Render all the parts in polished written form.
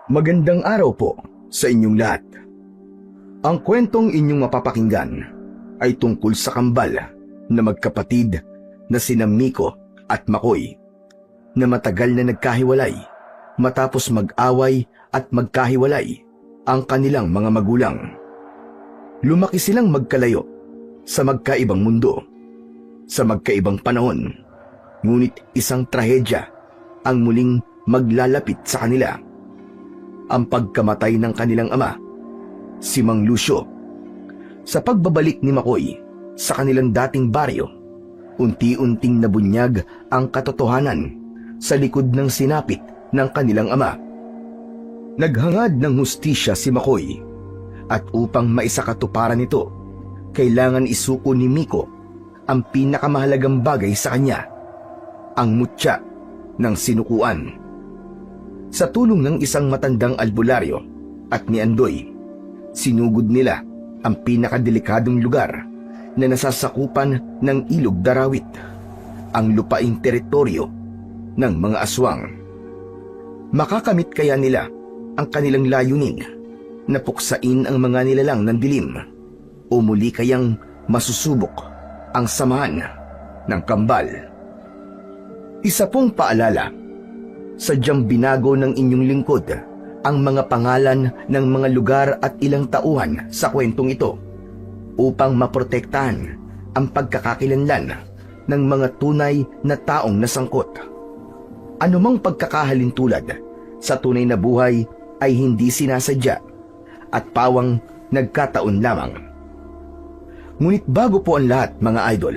Magandang araw po sa inyong lahat. Ang kwentong inyong mapapakinggan ay tungkol sa kambal na magkapatid na sina Miko at Makoy na matagal na nagkahiwalay matapos mag-away at magkahiwalay ang kanilang mga magulang. Lumaki silang magkalayo sa magkaibang mundo, sa magkaibang panahon, ngunit isang trahedya ang muling maglalapit sa kanila. Ang pagkamatay ng kanilang ama, si Mang Lucio. Sa pagbabalik ni Makoy sa kanilang dating baryo, unti-unting nabunyag ang katotohanan sa likod ng sinapit ng kanilang ama. Naghangad ng hustisya si Makoy at upang maisakatuparan ito, kailangan isuko ni Miko ang pinakamahalagang bagay sa kanya, ang mutya ng sinukuan. Sa tulong ng isang matandang albularyo at ni Andoy, sinugod nila ang pinakadelikadong lugar na nasasakupan ng Ilog Darawit, ang lupaing teritoryo ng mga aswang. Makakamit kaya nila ang kanilang layunin na puksain ang mga nilalang ng dilim, o muli kayang masusubok ang samahan ng kambal? Isa pong paalala, sadyang binago ng inyong lingkod ang mga pangalan ng mga lugar at ilang tauhan sa kwentong ito upang maprotektahan ang pagkakakilanlan ng mga tunay na taong nasangkot. Anumang pagkakahalintulad sa tunay na buhay ay hindi sinasadya at pawang nagkataon lamang. Ngunit bago po ang lahat, mga idol,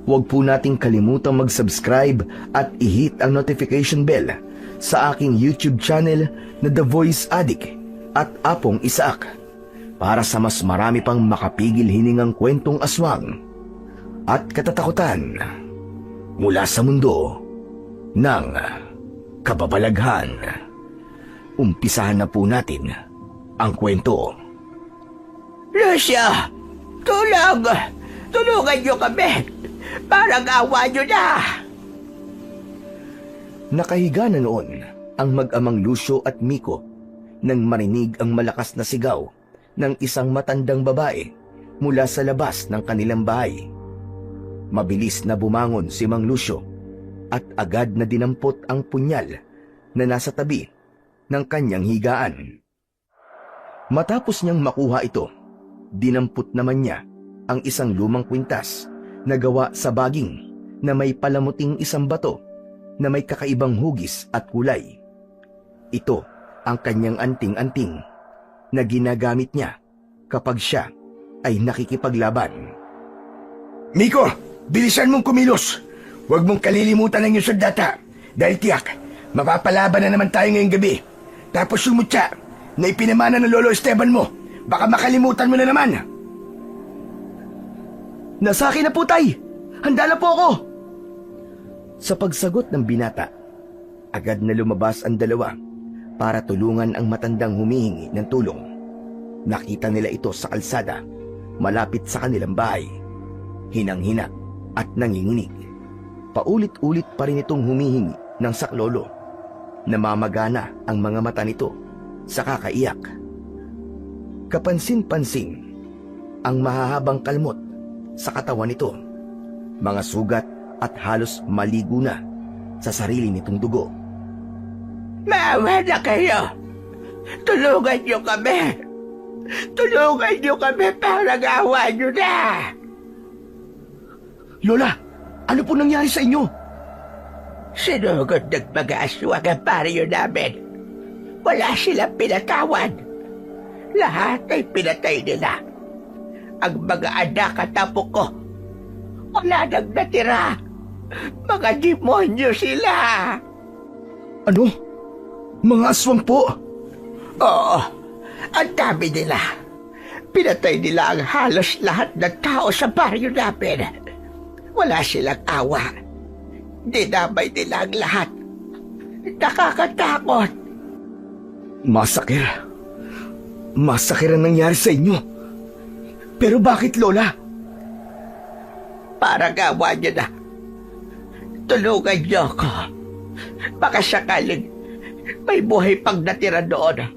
huwag po nating kalimutang mag-subscribe at i-hit ang notification bell sa aking YouTube channel na The Voice Addict at Apong Isaac para sa mas marami pang makapigil hiningang kwentong aswang at katatakutan mula sa mundo ng kababalaghan. Umpisahan na po natin ang kwento. Lucio! Tulong! Tulungan niyo kami! Parang awa niyo na! Nakahiga na noon ang mag-amang Lucio at Miko nang marinig ang malakas na sigaw ng isang matandang babae mula sa labas ng kanilang bahay. Mabilis na bumangon si Mang Lucio at agad na dinampot ang punyal na nasa tabi ng kanyang higaan. Matapos niyang makuha ito, dinampot naman niya ang isang lumang kwintas na gawa sa baging na may palamuting isang bato na may kakaibang hugis at kulay. Ito ang kanyang anting-anting na ginagamit niya kapag siya ay nakikipaglaban. Miko, bilisan mong kumilos. Huwag mong kalilimutan ang iyong sandata dahil tiyak, mapapalaban na naman tayo ngayong gabi. Tapos yung mutya na ipinamana ng Lolo Esteban mo, baka makalimutan mo na naman. Nasa akin na po, tay! Handa na po ako! Sa pagsagot ng binata, agad na lumabas ang dalawa para tulungan ang matandang humihingi ng tulong. Nakita nila ito sa kalsada, malapit sa kanilang bahay. Hinang-hina at nanginginig. Paulit-ulit pa rin itong humihingi ng saklolo. Namamagana ang mga mata nito sa kakaiyak. Kapansin-pansin ang mahahabang kalmot sa katawan nito, mga sugat at halos maligo na sa sarili nitong dugo. Maawa na kayo! Tulungan niyo kami! Tulungan niyo kami para awa niyo na! Lola, ano po nangyari sa inyo? Sinugod ng mga aswang ang baryo namin. Wala silang pinatawan. Lahat ay pinatay nila. Ang mga anak at apo ko, wala nang natira. Mga demonyo sila. Ano? Mga aswang po? Oo, ang dami nila. Pinatay nila ang halos lahat ng tao sa baryo namin. Wala silang awa. Dinamay nila ang lahat. Nakakatakot. Masakir. Masakir ang nangyari sa inyo. Pero bakit, Lola? Para gawa niyo na. Tulungan niyo ako. Baka sakaling may buhay pang natira doon.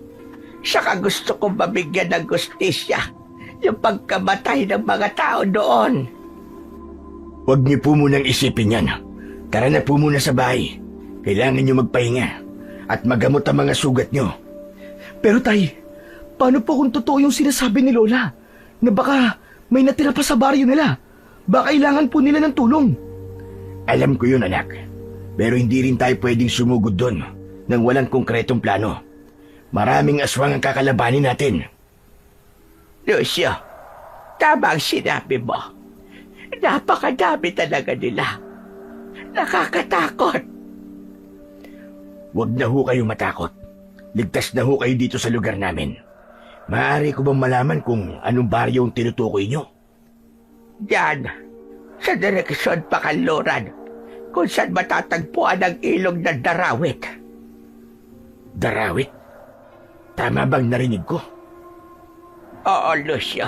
Saka gusto kong mabigyan ng gustisya yung pagkamatay ng mga tao doon. Huwag niyo po munang isipin yan. Tara na po muna sa bahay. Kailangan niyo magpahinga at magamot ang mga sugat niyo. Pero tay, paano po kung totoo yung sinasabi ni Lola? Na baka may natira pa sa baryo nila. Baka kailangan po nila ng tulong. Alam ko yun, anak. Pero hindi rin tayo pwedeng sumugod doon nang walang konkretong plano. Maraming aswang ang kakalabanin natin. Lucio, tama ang sinabi mo. Napakadami talaga nila. Nakakatakot. Huwag na ho kayo matakot. Ligtas na ho kayo dito sa lugar namin. Maaari ko bang malaman kung anong baryo ang tinutukoy nyo? Diyan, sa direksyon Pakanluran, kung saan matatagpuan ang ilog ng Darawit. Darawit? Tama bang narinig ko? Oo, Lucio.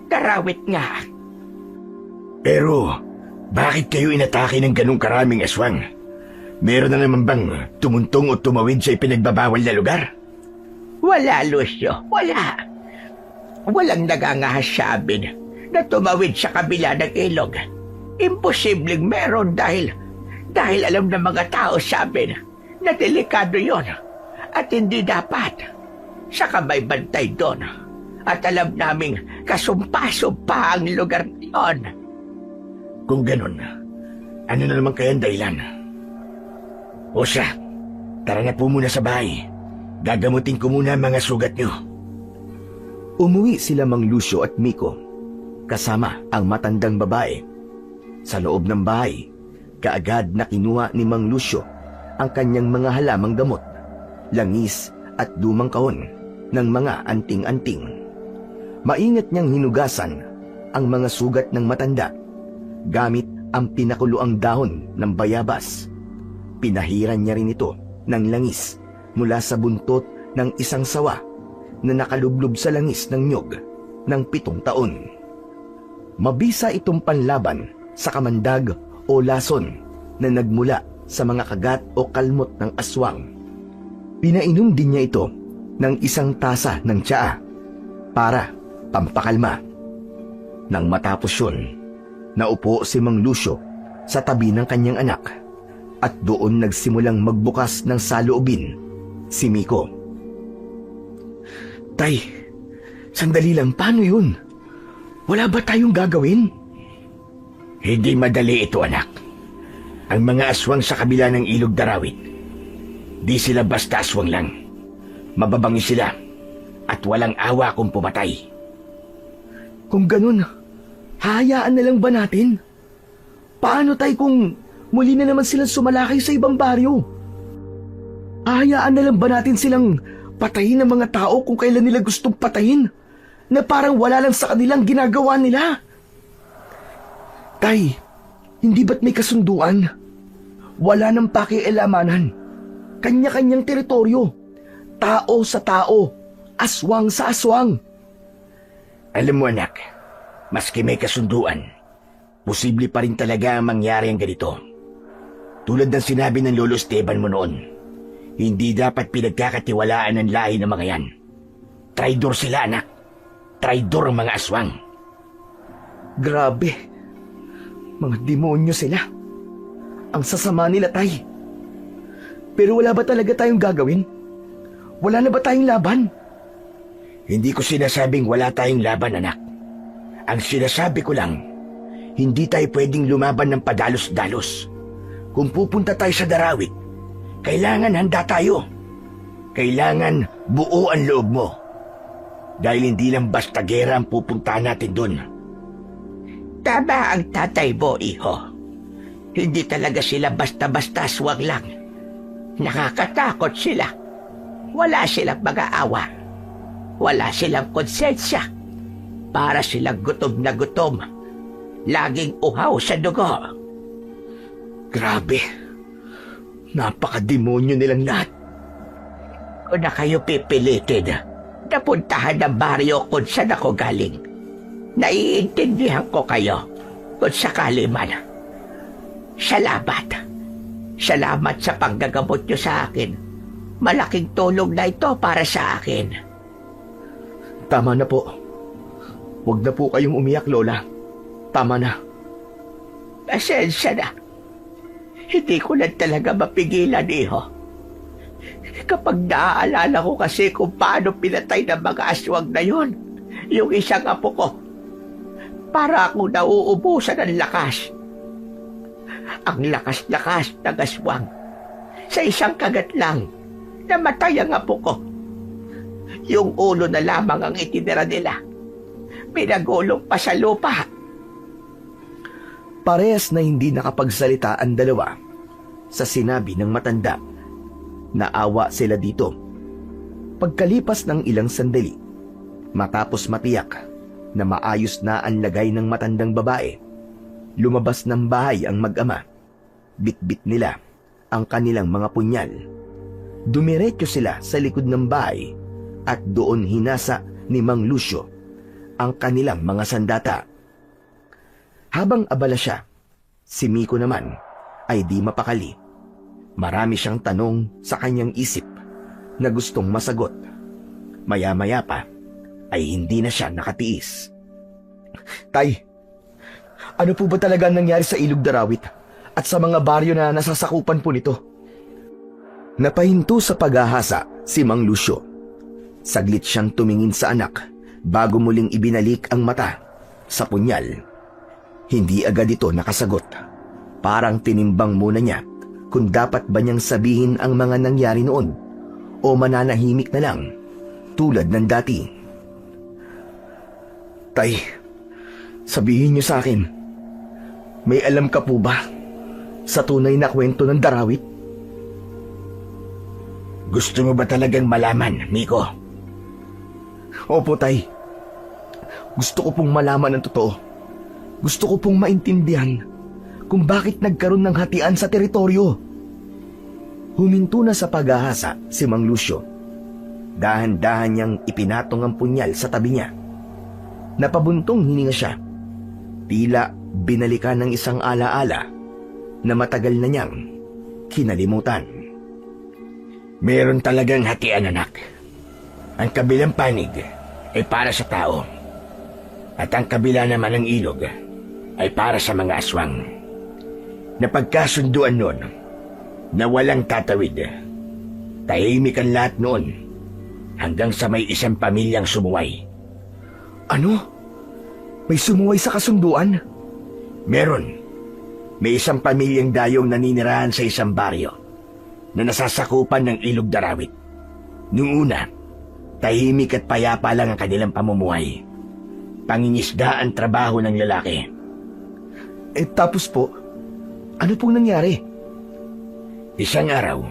Darawit nga. Pero, bakit kayo inatake ng ganong karaming aswang? Meron na naman bang tumuntong o tumawid sa ipinagbabawal na lugar? Wala, Lucio. Wala. Walang nagangahas sa amin na tumawid sa kabila ng ilog. Imposibleng meron dahil alam ng mga tao sa amin na delikado yon at hindi dapat. Saka may bantay doon at alam naming kasumpa-sumpa ang lugar niyon. Kung ganun, ano na naman kaya ang dahilan? O siya, tara na po muna sa bahay. Gagamutin ko muna ang mga sugat nyo. Umuwi sila Mang Lucio at Miko, kasama ang matandang babae. Sa loob ng bahay, kaagad na kinuha ni Mang Lucio ang kanyang mga halamang gamot, langis at lumang kahon ng mga anting-anting. Maingat niyang hinugasan ang mga sugat ng matanda gamit ang pinakuluang dahon ng bayabas. Pinahiran niya rin ito ng langis mula sa buntot ng isang sawa na nakalublob sa langis ng nyog ng 7 taon. Mabisa itong panlaban sa kamandag o lason na nagmula sa mga kagat o kalmot ng aswang. Pinainom din niya ito ng isang tasa ng tsaa para pampakalma. Nang matapos yun, naupo si Mang Lucio sa tabi ng kanyang anak at doon nagsimulang magbukas ng saloobin si Miko. Tay, sandali lang, paano yun? Wala ba tayong gagawin? Hindi madali ito, anak. Ang mga aswang sa kabila ng ilog Darawit, di sila basta aswang lang. Mababangi sila at walang awa kung pumatay. Kung ganun, hayaan na lang ba natin? Paano tay kung muli na naman silang sumalakay sa ibang baryo? Hayaan na lang ba natin silang patayin ng mga tao kung kailan nila gustong patayin? Na parang wala lang sa kanilang ginagawa nila? Tay, hindi ba't may kasunduan? Wala nang pakialamanan. Kanya-kanyang teritoryo. Tao sa tao. Aswang sa aswang. Alam mo, anak, maski may kasunduan, posible pa rin talaga ang mangyari ang ganito. Tulad ng sinabi ng Lolo Esteban mo noon, hindi dapat pinagkakatiwalaan ng lahi ng mga yan. Traidor sila, anak. Traidor ang mga aswang. Grabe. Mga demonyo sila. Ang sasama nila, tay. Pero wala ba talaga tayong gagawin? Wala na ba tayong laban? Hindi ko sinasabing wala tayong laban, anak. Ang sinasabi ko lang, hindi tayo pwedeng lumaban ng padalos-dalos. Kung pupunta tayo sa Darawit, kailangan handa tayo. Kailangan buo ang loob mo. Dahil hindi lang basta gera ang pupuntahan natin doon. Tama ang tatay mo, iho. Hindi talaga sila basta-basta aswang lang. Nakakatakot sila. Wala silang mag-aawa. Wala silang konsensya. Para silang gutom na gutom. Laging uhaw sa dugo. Grabe. Napaka-demonyo nilang lahat. Kung na kayo pipilitin, napuntahan ng baryo kung saan ako galing. Naiintindihan ko kayo kung sakali man. Salamat. Salamat sa panggagamot niyo sa akin Malaking tulong na ito para sa akin. Tama na po. Huwag na po kayong umiyak, Lola. Tama na. Pasensya na. Hindi ko na talaga mapigilan, iho. Kapag naaalala ko kasi kung paano pinatay ng mga aswang na yon, yung isang apo ko, para akong nauubusan ng lakas. Ang lakas-lakas ng aswang. Sa isang kagat lang, namatay ang apo ko. Yung ulo na lamang ang itinira nila. Pinagulong pa sa lupa. Parehas na hindi nakapagsalita ang dalawa sa sinabi ng matanda. Naawa sila dito. Pagkalipas ng ilang sandali, matapos matiyak na maayos na ang lagay ng matandang babae, lumabas ng bahay ang mag-ama. Bitbit nila ang kanilang mga punyal. Dumiretso sila sa likod ng bahay at doon hinasa ni Mang Lucio ang kanilang mga sandata. Habang abala siya, si Miko naman ay di mapakali. Marami siyang tanong sa kanyang isip na gustong masagot. Maya-maya pa ay hindi na siya nakatiis. Tay, ano po ba talaga ang nangyari sa Ilog Darawit at sa mga baryo na nasasakupan po nito? Napahinto sa paghahasa si Mang Lucio. Saglit siyang tumingin sa anak bago muling ibinalik ang mata sa punyal. Hindi agad ito nakasagot. Parang tinimbang muna niya kung dapat ba niyang sabihin ang mga nangyari noon o mananahimik na lang tulad ng dati. Tay, sabihin niyo sa akin, may alam ka po ba sa tunay na kwento ng Darawit? Gusto mo ba talagang malaman, Miko? Opo, Tay. Gusto ko pong malaman ang totoo. Gusto ko pong maintindihan kung bakit nagkaroon ng hatian sa teritoryo. Huminto na sa paghahasa si Mang Lucio. Dahan-dahan niyang ipinatong ang punyal sa tabi niya. Napabuntong hininga siya. Tila binalikan ng isang alaala na matagal na niyang kinalimutan. Meron talagang hatian, anak. Ang kabilang panig ay para sa tao. At ang kabila naman ng ilog ay para sa mga aswang. Napagkasunduan noon na walang tatawid. Tahimik ang lahat noon hanggang sa may isang pamilyang sumuway. Ano? May sumuway sa kasunduan? Meron. May isang pamilyang dayong naninirahan sa isang baryo na nasasakupan ng Ilog Darawit. Noong una, tahimik at payapa lang ang kanilang pamumuhay. Pangingisda ang trabaho ng lalaki. Tapos po, ano pong nangyari? Isang araw,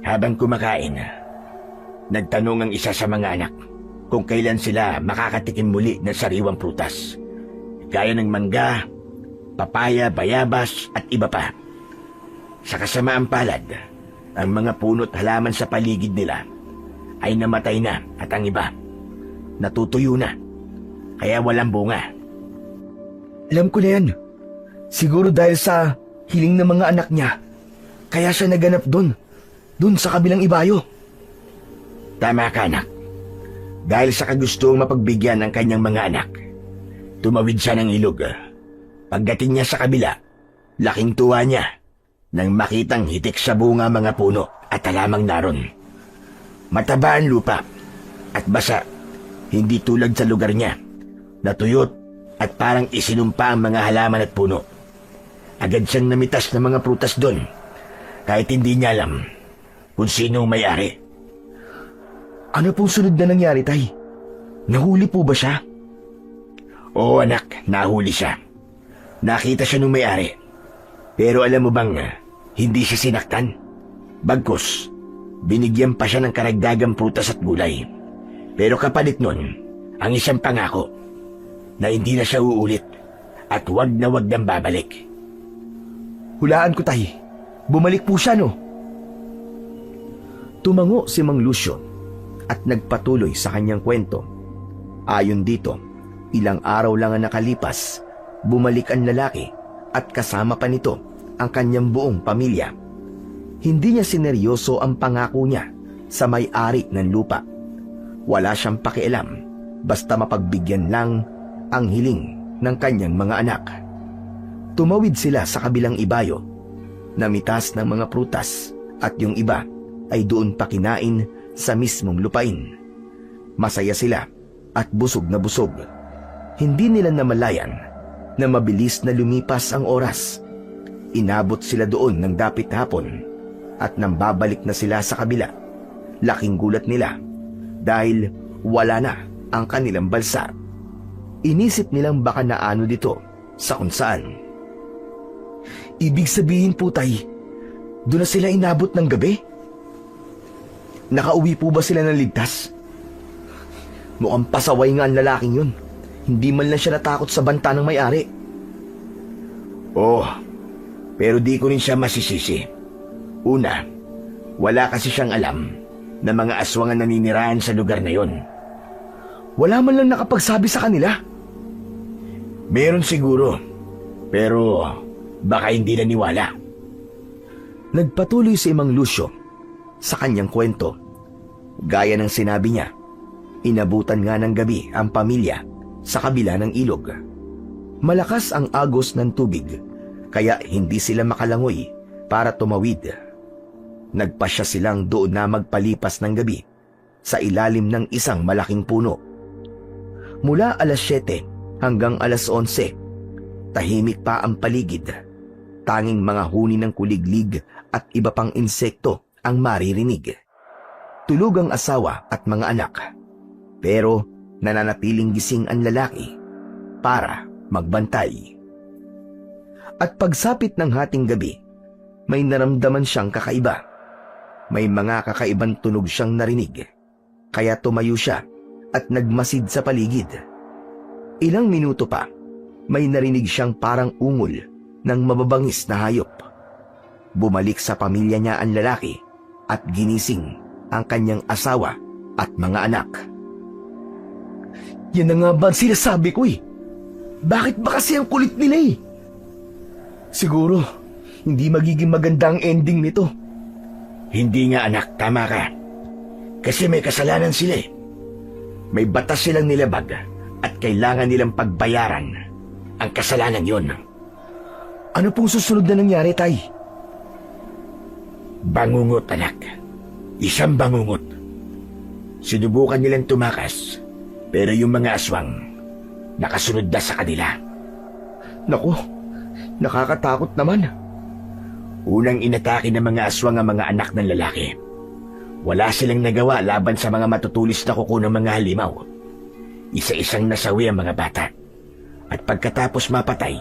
habang kumakain, nagtanong ang isa sa mga anak kung kailan sila makakatikim muli ng sariwang prutas, gaya ng mangga, papaya, bayabas at iba pa. Sa kasamaang palad, ang mga puno't halaman sa paligid nila ay namatay na at ang iba natutuyo na, kaya walang bunga. Alam ko na yan. Siguro dahil sa hiling ng mga anak niya, kaya siya naganap doon sa kabilang ibayo. Tama ka, anak. Dahil sa kagustuhang mapagbigyan ng kanyang mga anak, tumawid siya ng ilog. Pagdating niya sa kabila, laking tuwa niya nang makitang hitik sa bunga mga puno at halamang naron. Mataba ang lupa at basa, hindi tulad sa lugar niya, natuyot at parang isinumpa ang mga halaman at puno. Agad siyang namitas ng mga prutas doon, kahit hindi niya alam kung sino ang may-ari. Ano pong sunod na nangyari, Tay? Nahuli po ba siya? Oo, anak, nahuli siya. Nakita siya ng may-ari. Pero alam mo bang hindi siya sinaktan? Bagkus, binigyan pa siya ng karagdagang prutas at gulay. Pero kapalit nun, ang isang pangako na hindi na siya uulit at wag na wag nang babalik. Hulaan ko, Tay. Bumalik po siya, no? Tumango si Mang Lucio at nagpatuloy sa kanyang kwento. Ayon dito, ilang araw lang ang nakalipas, bumalik ang lalaki at kasama pa nito ang kanyang buong pamilya. Hindi niya sineryoso ang pangako niya sa may-ari ng lupa. Wala siyang pakialam, basta mapagbigyan lang ang hiling ng kanyang mga anak. Tumawid sila sa kabilang ibayo, namitas ng mga prutas at yung iba ay doon pa kinain sa mismong lupain. Masaya sila at busog na busog. Hindi nila namalayan na mabilis na lumipas ang oras. Inabot sila doon ng dapit hapon at nang babalik na sila sa kabila, laking gulat nila dahil wala na ang kanilang balsa. Inisip nilang baka naano dito sa kung saan. Ibig sabihin po, tay, doon na sila inabot ng gabi? Nakauwi po ba sila ng ligtas? Mukhang pasaway nga ang lalaking yun. Hindi man lang siya natakot sa banta ng may-ari. Oo, pero di ko rin siya masisisi. Una, wala kasi siyang alam na mga aswang ang naninirahan sa lugar na yon. Wala man lang nakapagsabi sa kanila. Meron siguro, pero baka hindi naniwala. Nagpatuloy si Mang Lucio sa kanyang kwento. Gaya ng sinabi niya, inabutan nga ng gabi ang pamilya sa kabila ng ilog. Malakas ang agos ng tubig, kaya hindi sila makalangoy para tumawid. Nagpasya silang doon na magpalipas ng gabi sa ilalim ng isang malaking puno. Mula alas 7 hanggang alas 11, tahimik pa ang paligid. Tanging mga huni ng kuliglig at iba pang insekto ang maririnig. Tulog ang asawa at mga anak, pero nananatiling gising ang lalaki para magbantay. At pagsapit ng hating gabi, may naramdaman siyang kakaiba. May mga kakaibang tunog siyang narinig, kaya tumayo siya at nagmasid sa paligid. Ilang minuto pa, may narinig siyang parang ungol ng mababangis na hayop. Bumalik sa pamilya niya ang lalaki at ginising ang kanyang asawa at mga anak. Yan na nga ba ang sinasabi ko eh. Bakit ba kasi ang kulit nila eh? Siguro, hindi magiging maganda ang ending nito. Hindi nga anak, tama ka. Kasi may kasalanan sila eh. May batas silang nilabag at kailangan nilang pagbayaran ang kasalanan yun. Ano pong susunod na nangyari, tay? Bangungot, anak. Isang bangungot. Sinubukan nilang tumakas, pero yung mga aswang nakasunod na sa kanila. Naku, nakakatakot naman. Unang inatake ng mga aswang ang mga anak ng lalaki. Wala silang nagawa laban sa mga matutulis na kuko ng mga halimaw. Isa-isang nasawi ang mga bata. At pagkatapos mapatay,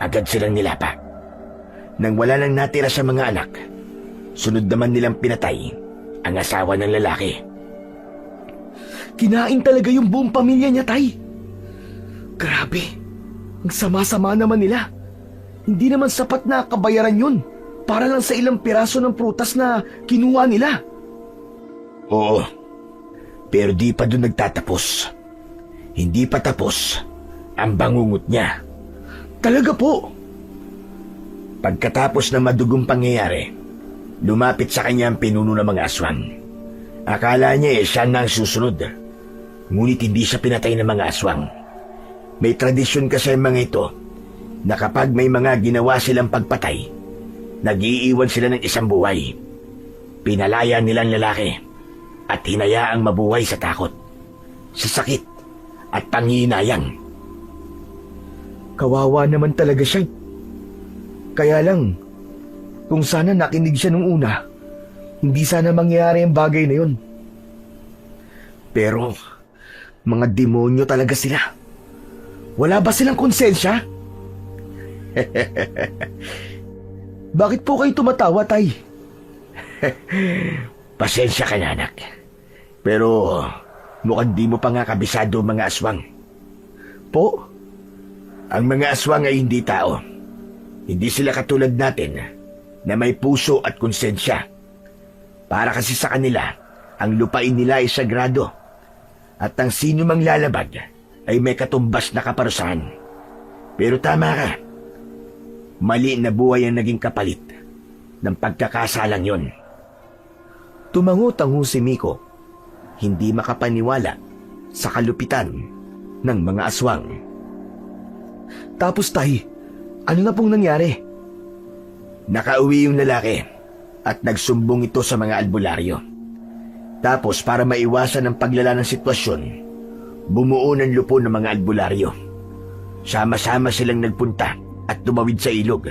agad silang nilapa. Nang wala nang natira sa mga anak, sunod naman nilang pinatay ang asawa ng lalaki. Kinain talaga yung buong pamilya niya, tay. Grabe, ang sama-sama naman nila. Hindi naman sapat na kabayaran yun para lang sa ilang piraso ng prutas na kinuha nila. Oo, pero di pa doon nagtatapos. Hindi pa tapos ang bangungot niya. Talaga po? Pagkatapos ng madugong pangyayari, lumapit sa kanya ang pinuno ng mga aswang. Akala niya siya na ang susunod. Ngunit hindi siya pinatay ng mga aswang. May tradisyon kasi ang mga ito na kapag may mga ginawa silang pagpatay, nag-iiwan sila ng isang buhay. Pinalaya nilang lalaki at hinayaang mabuhay sa takot, sa sakit at panghihinayang. Kawawa naman talaga siya. Kaya lang, kung sana nakinig siya nung una, hindi sana mangyari ang bagay na yun. Pero, mga demonyo talaga sila. Wala ba silang konsensya? Bakit po kayo tumatawa, tay? Pasensya ka na, anak. Pero mukhang di mo pa nga kabisado ang mga aswang. Po? Ang mga aswang ay hindi tao. Hindi sila katulad natin na may puso at konsensya. Para kasi sa kanila, ang lupain nila ay sagrado. At ang sino mang lalabag ay may katumbas na kaparusahan. Pero tama ka. Mali na buhay ang naging kapalit ng pagkakasalang yon. Tumango-tango si Miko, hindi makapaniwala sa kalupitan ng mga aswang. Tapos tay, ano na pong nangyari? Nakauwi yung lalaki at nagsumbong ito sa mga albularyo. Tapos para maiwasan ang paglala ng sitwasyon, bumuo ng lupon ng mga albularyo. Sama-sama silang nagpunta at tumawid sa ilog.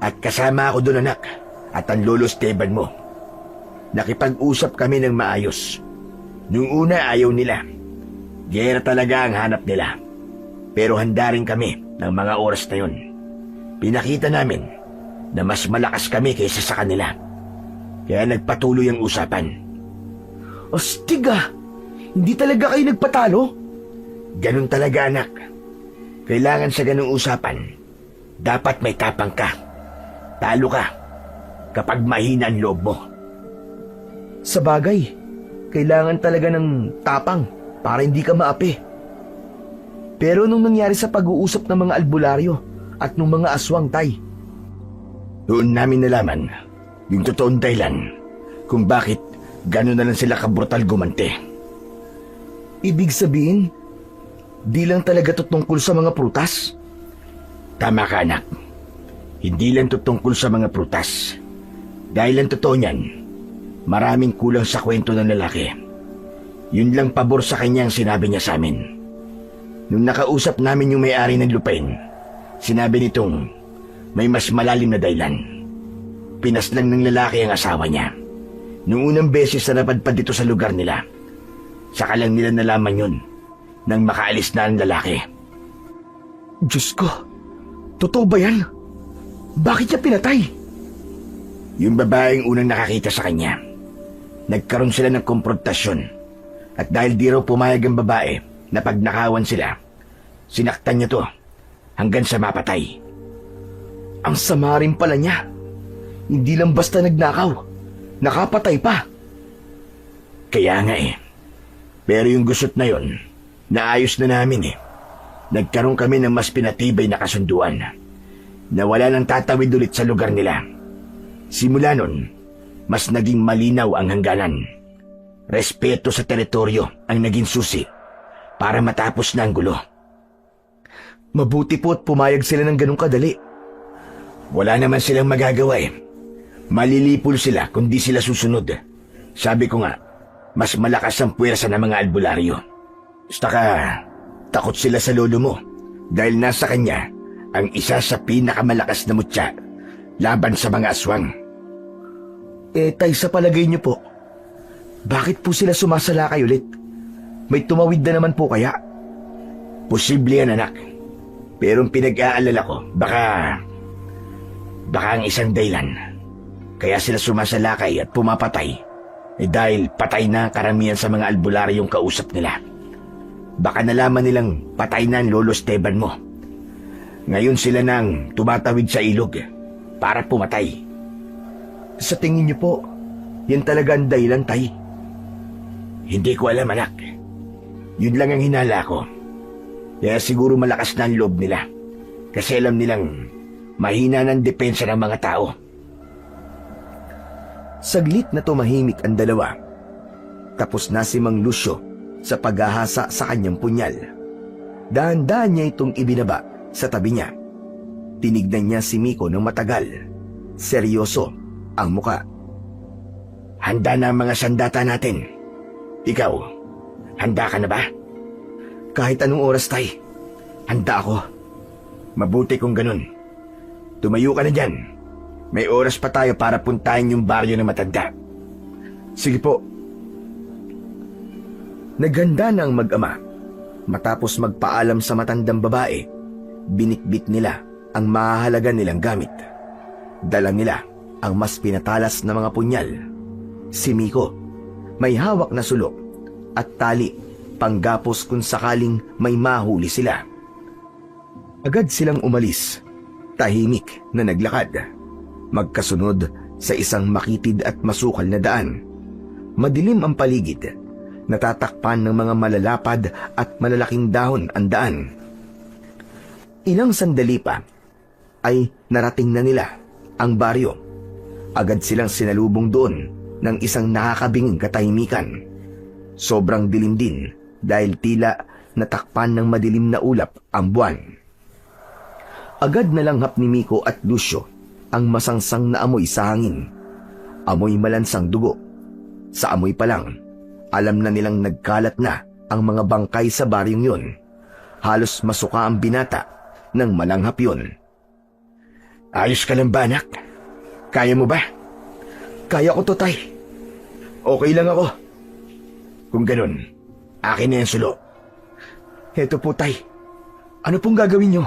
At kasama ako doon, anak, at ang lolo Esteban mo. Nakipag-usap kami ng maayos. Nung una ayaw nila. Gera talaga ang hanap nila. Pero handa rin kami ng mga oras na yun. Pinakita namin na mas malakas kami kaysa sa kanila. Kaya nagpatuloy ang usapan. Astig ah! Hindi talaga kayo nagpatalo? Ganun talaga, anak. Kailangan sa ganung usapan, dapat may tapang ka. Talo ka kapag mahina ang loob mo. Sa bagay, kailangan talaga ng tapang para hindi ka maapi. Pero nung nangyari sa pag-uusap ng mga albularyo at ng mga aswang, tay, doon namin nalaman yung totoong dahilan kung bakit gano'n na lang sila kabrutal gumante. ibig sabihin, di lang talaga to tungkol sa mga prutas? Tama ka, anak. Hindi lang to tungkol sa mga prutas. Dahil ang totoo niyan, maraming kulang sa kwento ng lalaki. Yun lang pabor sa kanya ang sinabi niya sa amin. Nung nakausap namin yung may-ari ng lupain, sinabi nitong may mas malalim na dahilan. Pinaslang ng lalaki ang asawa niya. Nung unang beses na napadpad dito sa lugar nila, saka lang nila nalaman yun nang makaalis na ang lalaki. Diyos ko, totoo ba yan? Bakit niya pinatay? Yung babaeng unang nakakita sa kanya, nagkaroon sila ng komprontasyon. At dahil di raw pumayag ang babae na pagnakawan sila, sinaktan niya to hanggang sa mapatay. Ang sama rin pala niya. Hindi lang basta nagnakaw, nakapatay pa. Kaya nga eh. Pero yung gusot na yon, naayos na namin eh. Nagkaroon kami ng mas pinatibay na kasunduan na wala nang tatawid ulit sa lugar nila. Simula nun, mas naging malinaw ang hangganan. Respeto sa teritoryo ang naging susi para matapos na ang gulo. Mabuti po at pumayag sila ng ganong kadali. Wala naman silang magagawa eh. Malilipol sila kung di sila susunod. Sabi ko nga, mas malakas ang puwersa ng mga albularyo. Basta takot sila sa lolo mo dahil nasa kanya ang isa sa pinakamalakas na mutya laban sa mga aswang. Tay, sa palagay niyo po, bakit po sila sumasalakay ulit? May tumawid na naman po kaya? Posible yan, anak. Pero ang pinag-aalala ko, baka ang isang dahilan kaya sila sumasalakay at pumapatay dahil patay na karamihan sa mga albularyong kausap nila. Baka nalaman nilang patay na ang lolo Esteban mo. Ngayon sila nang tumatawid sa ilog para pumatay. Sa tingin niyo po, yan talaga ang dahilan, tay? Hindi ko alam, anak. Yun lang ang hinala ko. Kaya siguro malakas na ang loob nila. Kasi alam nilang mahina ng depensa ng mga tao. Saglit na tumahimik ang dalawa. Tapos na si Mang Lucio sa paghahasa sa kanyang punyal. Dahan-dahan niya itong ibinaba sa tabi niya. Tinignan niya si Miko ng matagal. Seryoso ang muka. Handa na ang mga sandata natin. Ikaw, handa ka na ba? Kahit anong oras, tay. Handa ako. Mabuti kung ganun. Tumayo ka na dyan. May oras pa tayo para puntahan yung baryo na matanda. Sige po. Naghanda na ang mag-ama. Matapos magpaalam sa matandang babae, binikbit nila ang mahahalaga nilang gamit. Dala nila ang mas pinatalas na mga punyal. Si Miko, may hawak na sulok at tali panggapos kung sakaling may mahuli sila. Agad silang umalis, tahimik na naglakad, magkasunod sa isang makitid at masukal na daan. Madilim ang paligid, natatakpan ng mga malalapad at malalaking dahon ang daan. Ilang sandali pa ay narating na nila ang baryo. Agad silang sinalubong doon ng isang nakakabinging katahimikan. Sobrang dilim din dahil tila natakpan ng madilim na ulap ang buwan. Agad nalanghap ni Miko at Lucio ang masangsang na amoy sa hangin. Amoy malansang dugo. Sa amoy pa lang, alam na nilang nagkalat na ang mga bangkay sa baryong yun. Halos masuka ang binata nang malanghap yun. Ayos ka lang ba, anak? Kaya mo ba? Kaya ko to, Tay. Okay lang ako. Kung ganun, akin na yung sulo. Heto po, Tay. Ano pong gagawin nyo?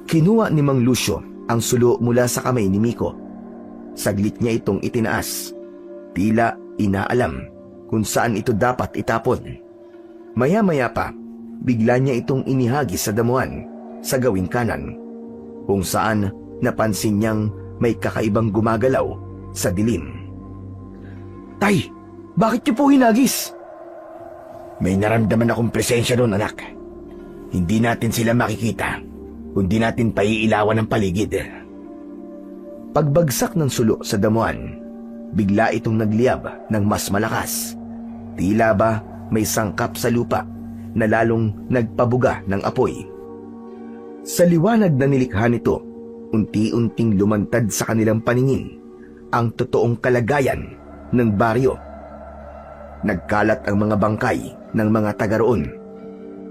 Kinuha ni Mang Lucio ang sulo mula sa kamay ni Miko. Saglit niya itong itinaas. Tila inaalam kung saan ito dapat itapon. Maya-maya pa, bigla niya itong inihagis sa damuhan sa gawing kanan, kung saan napansin niyang may kakaibang gumagalaw sa dilim. Tay, bakit niyo po hinagis? May naramdaman akong presensya doon, anak. Hindi natin sila makikita, kundi natin paiilawan ang paligid. Pagbagsak ng sulo sa damuhan, bigla itong nagliyab ng mas malakas. Tila ba may sangkap sa lupa na lalong nagpabuga ng apoy. Sa liwanag na nilikha nito, unti-unting lumantad sa kanilang paningin ang totoong kalagayan ng baryo. Nagkalat ang mga bangkay ng mga taga roon.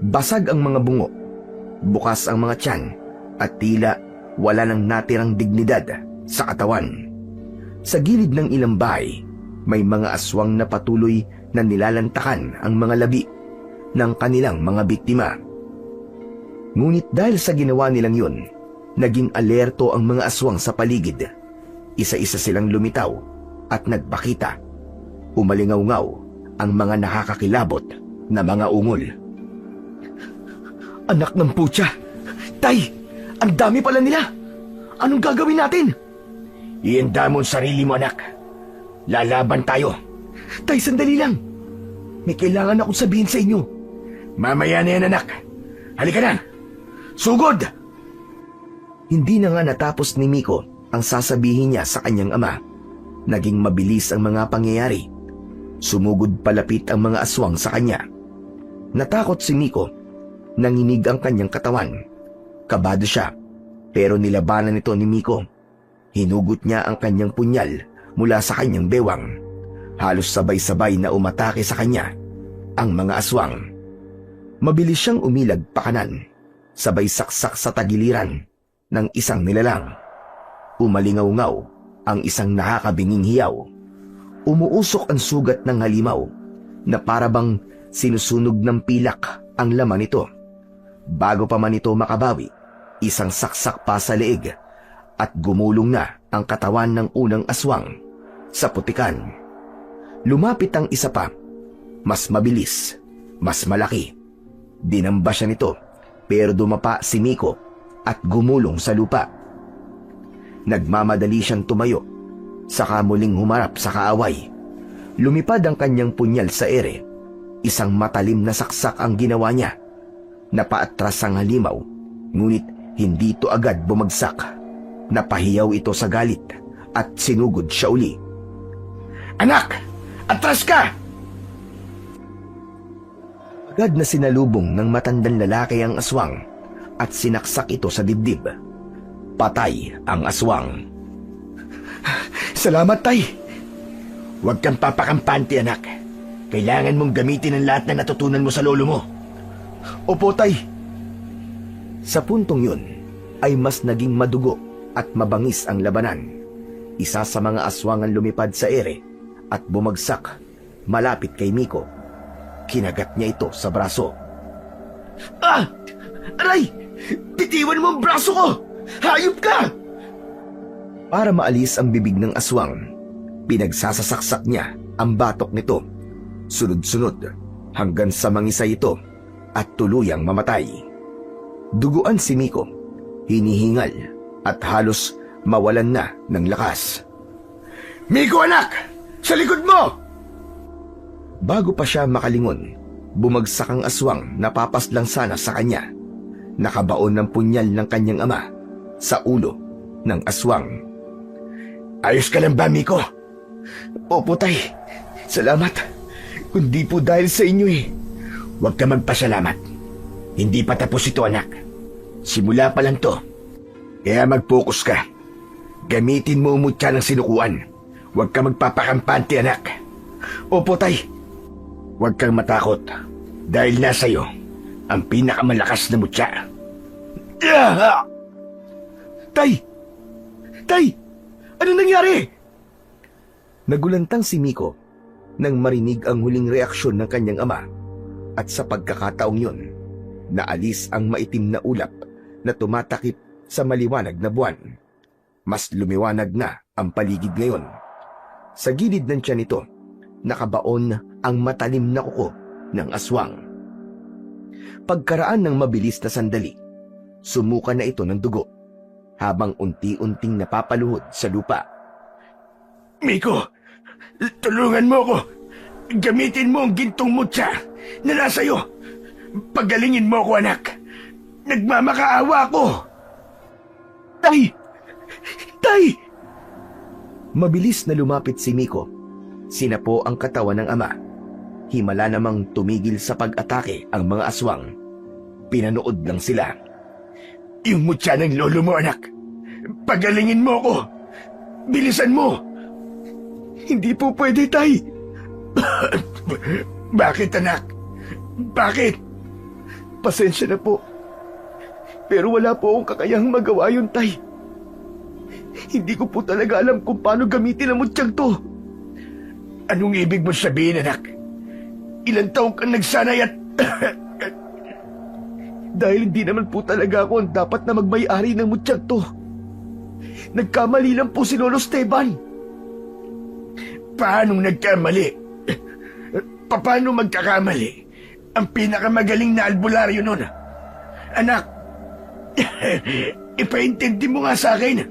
Basag ang mga bungo, bukas ang mga tiyan, at tila wala nang natirang dignidad sa katawan. Sa gilid ng ilang bahay, may mga aswang na patuloy na nilalantakan ang mga labi ng kanilang mga biktima. Ngunit dahil sa ginawa nilang yun, naging alerto ang mga aswang sa paligid. Isa-isa silang lumitaw at nagpakita. Umalingaw-ngaw ang mga nakakakilabot na mga ungol. Anak ng putya! Tay! Ang dami pala nila! Anong gagawin natin? Ihanda mo ang sarili mo, anak. Lalaban tayo. Tay, sandali lang. May kailangan akong sabihin sa inyo. Mamaya na yan, anak. Halika na. Sugod! Hindi na nga natapos ni Miko ang sasabihin niya sa kanyang ama. Naging mabilis ang mga pangyayari. Sumugod palapit ang mga aswang sa kanya. Natakot si Miko. Nanginig ang kanyang katawan. Kabado siya, pero nilabanan ito ni Miko. Hinugot niya ang kanyang punyal mula sa kanyang bewang. Halos sabay-sabay na umatake sa kanya ang mga aswang. Mabilis siyang umilag pakanan, sabay saksak sa tagiliran ng isang nilalang. Umalingaw-ngaw ang isang nakakabinging hiyaw. Umuusok ang sugat ng halimaw na parabang sinusunog ng pilak ang laman nito. Bago pa man ito makabawi, isang saksak pa sa leeg at gumulong na ang katawan ng unang aswang sa putikan. Lumapit ang isa pa, mas mabilis, mas malaki. Dinamba siya nito, pero dumapa si Miko at gumulong sa lupa. Nagmamadali siyang tumayo, saka muling humarap sa kaaway. Lumipad ang kanyang punyal sa ere. Isang matalim na saksak ang ginawa niya. Napaatras ang halimaw, ngunit hindi ito agad bumagsak. Napahiyaw ito sa galit at sinugod siya uli. Anak! Atras ka! Agad na sinalubong ng matandang lalaki ang aswang at sinaksak ito sa dibdib. Patay ang aswang. Salamat, Tay. Huwag kang papakampante, anak. Kailangan mong gamitin ang lahat na natutunan mo sa lolo mo. Opo, Tay. Sa puntong yun ay mas naging madugo at mabangis ang labanan. Isa sa mga aswang ang lumipad sa ere at bumagsak malapit kay Miko. Kinagat niya ito sa braso. Ah! Aray! Bitiwan mo ang braso ko! Hayop ka! Para maalis ang bibig ng aswang, pinagsasasaksak niya ang batok nito. Sunod-sunod hanggang sa mangisay ito at tuluyang mamatay. Duguan si Miko, hinihingal at halos mawalan na ng lakas. Miko, anak! Sa likod mo! Bago pa siya makalingon, bumagsak ang aswang na papaslang sana sa kanya. Nakabaon ng punyal ng kanyang ama sa ulo ng aswang. Ayos ka lang ba, Miko? Opo, tay. Salamat. Kundi po dahil sa inyo eh. Huwag ka magpasalamat. Hindi pa tapos ito, anak. Simula pa lang to. Kaya mag-focus ka. Gamitin mo ang mutya ng sinukuan. Huwag ka magpapakampante, anak. Opo, tay. Huwag kang matakot. Dahil nasa iyo ang pinakamalakas na mutya. Ah! Tay! Tay! Ano nangyari? Nagulantang si Miko nang marinig ang huling reaksyon ng kanyang ama at sa pagkakataong yun, naalis ang maitim na ulap na tumatakip sa maliwanag na buwan. Mas lumiwanag na ang paligid ngayon. Sa gilid ng tiyan nito, nakabaon ang matalim na kuko ng aswang. Pagkaraan ng mabilis na sandali, sumuka na ito ng dugo habang unti-unting napapaluhod sa lupa. Miko, tulungan mo ako. Gamitin mo ang gintong mutya na nasa iyo. Pagalingin mo ako, anak. Nagmamakaawa ako. Tay! Tay! Mabilis na lumapit si Miko. Sinapo ang katawan ng ama. Himala namang tumigil sa pag-atake ang mga aswang. Pinanood lang sila. Yung mutya ng lolo mo, anak. Pagalingin mo ako. Bilisan mo. Hindi po pwede, tay. Bakit, anak? Bakit? Pasensya na po. Pero wala po akong kakayahang magawa yun, tay. Hindi ko po talaga alam kung paano gamitin ang mutyang to. Anong ibig mo sabihin, anak? Ilang taong kang nagsanay at... Dahil hindi naman po talaga ako ang dapat na magmay-ari ng mutyang to. Nagkamali lang po si Lolo Esteban. Paanong nagkamali? Paano magkakamali ang pinakamagaling na albularyo nun? Anak, ipaintindi mo nga sa akin.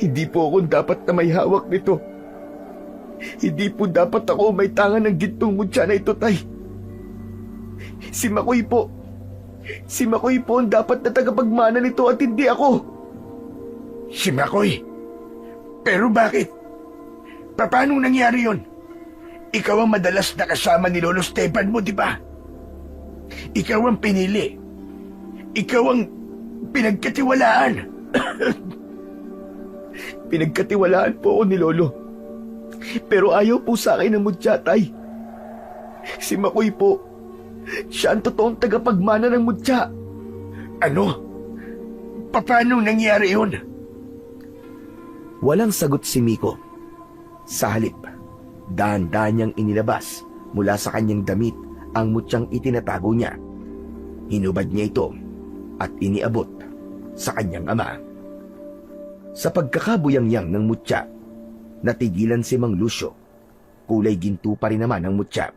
Hindi po ako dapat na may hawak nito. Hindi po dapat ako may tangan ng gintong mutya na ito, tay. Si Makoy po. Si Makoy po ang dapat na tagapagmana nito at hindi ako. Si Makoy? Pero bakit? Paano nangyari yon? Ikaw ang madalas nakasama ni Lolo Esteban mo, di ba? Ikaw ang pinili. Ikaw ang pinagkatiwalaan. Pinagkatiwalaan po ako ni Lolo. Pero ayaw po sa akin ng mutya, tay. Si Makoy po. Siya ang totoong tagapagmana ng mutya. Ano? Paano nangyari yun? Walang sagot si Miko. Sa halip, dahan-dahan niyang inilabas mula sa kanyang damit ang mutyang itinatago niya. Hinubad niya ito at iniabot sa kanyang ama. Sa pagkakabuyangyang ng mutya, natigilan si Mang Lucio. Kulay ginto pa rin naman ang mutya.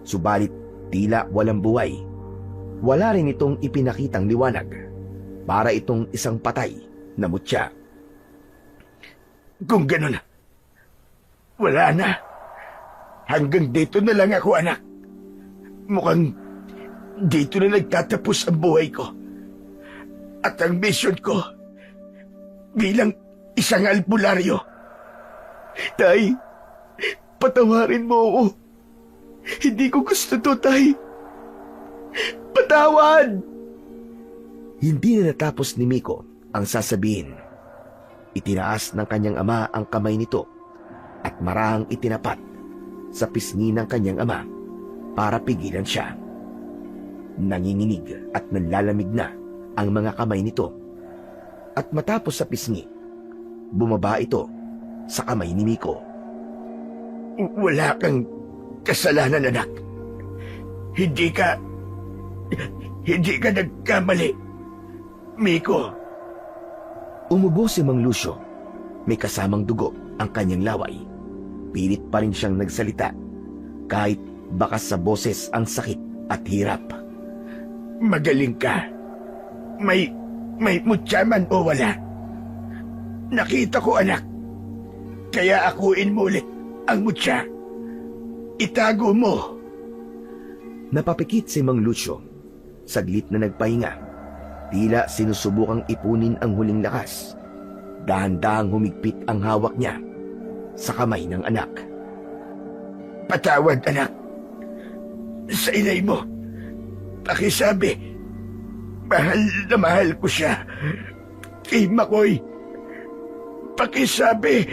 Subalit tila walang buhay. Wala rin itong ipinakitang liwanag. Para itong isang patay na mutya. Kung ganun, wala na. Hanggang dito na lang ako, anak. Mukhang dito na nagtatapos ang buhay ko. At ang mission ko bilang isang albularyo. Tay, patawarin mo ako. Hindi ko gusto to, tay. Patawad! Hindi na natapos ni Miko ang sasabihin. Itinaas ng kanyang ama ang kamay nito at marahang itinapat sa pisngi ng kanyang ama para pigilan siya. Nanginginig at nanlalamig na ang mga kamay nito. At matapos sa pisngi, bumaba ito sa kamay ni Miko. Wala kang kasalanan, anak. Hindi ka nagkamali, Miko. Umubo si Mang Lucio. May kasamang dugo ang kanyang laway. Pilit pa rin siyang nagsalita kahit bakas sa boses ang sakit at hirap. Magaling ka. May mutya man o wala. Nakita ko, anak. Kaya akuin mo ulit ang mutya. Itago mo. Napapikit si Mang Lucio. Saglit na nagpahinga. Tila sinusubukang ipunin ang huling lakas. Dahan-dahang humigpit ang hawak niya. sa kamay ng anak. Patawad, anak. Sa inay mo, pakisabi, mahal na mahal ko siya. Kay Makoy, pakisabi,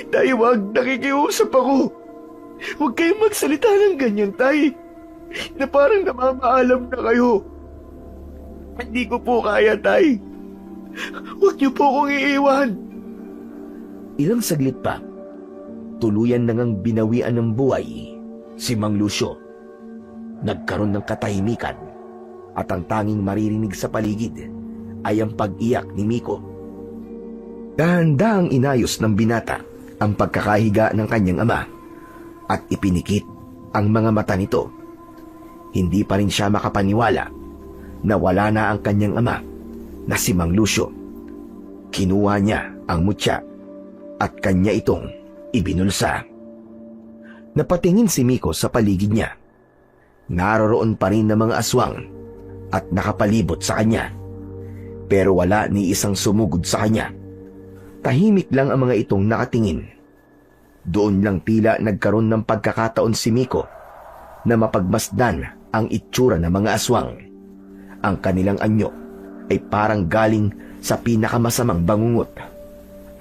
Tay, wag, nakikiusap ako. Huwag kayong magsalita ng ganyan, Tay. Na parang namamaalam na kayo. Hindi ko po kaya, Tay. Huwag niyo po akong iiwan. Ilang saglit pa, tuluyan na ngang binawian ng buhay si Mang Lucio. Nagkaroon ng katahimikan at ang tanging maririnig sa paligid ay ang pag-iyak ni Miko. Dahan-dahang inayos ng binata ang pagkakahiga ng kanyang ama at ipinikit ang mga mata nito. Hindi pa rin siya makapaniwala na wala na ang kanyang ama na si Mang Lucio. Kinuha niya ang mutya at kanya itong ibinulsa. Napatingin si Miko sa paligid niya. Naroroon pa rin na mga aswang at nakapalibot sa kanya. Pero wala ni isang sumugod sa kanya. Tahimik lang ang mga itong nakatingin. Doon lang tila nagkaroon ng pagkakataon si Miko na mapagmasdan ang itsura ng mga aswang. Ang kanilang anyo ay parang galing sa pinakamasamang bangungot.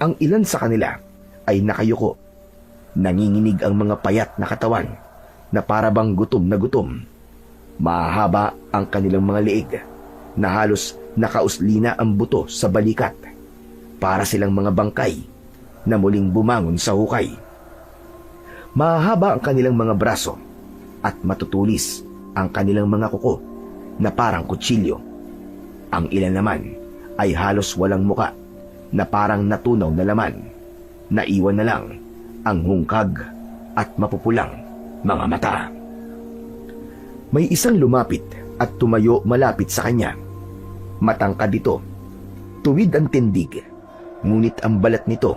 Ang ilan sa kanila ay nakayuko. Nanginginig ang mga payat na katawan na para bang gutom na gutom. Mahaba ang kanilang mga leeg na halos nakauslina ang buto sa balikat. Para silang mga bangkay na muling bumangon sa hukay. Mahaba ang kanilang mga braso at matutulis ang kanilang mga kuko na parang kutsilyo. Ang ilan naman ay halos walang muka na parang natunaw na laman. Naiwan na lang ang hungkag at mapupulang mga mata. May isang lumapit at tumayo malapit sa kanya. Matangkad ito, tuwid ang tindig, ngunit ang balat nito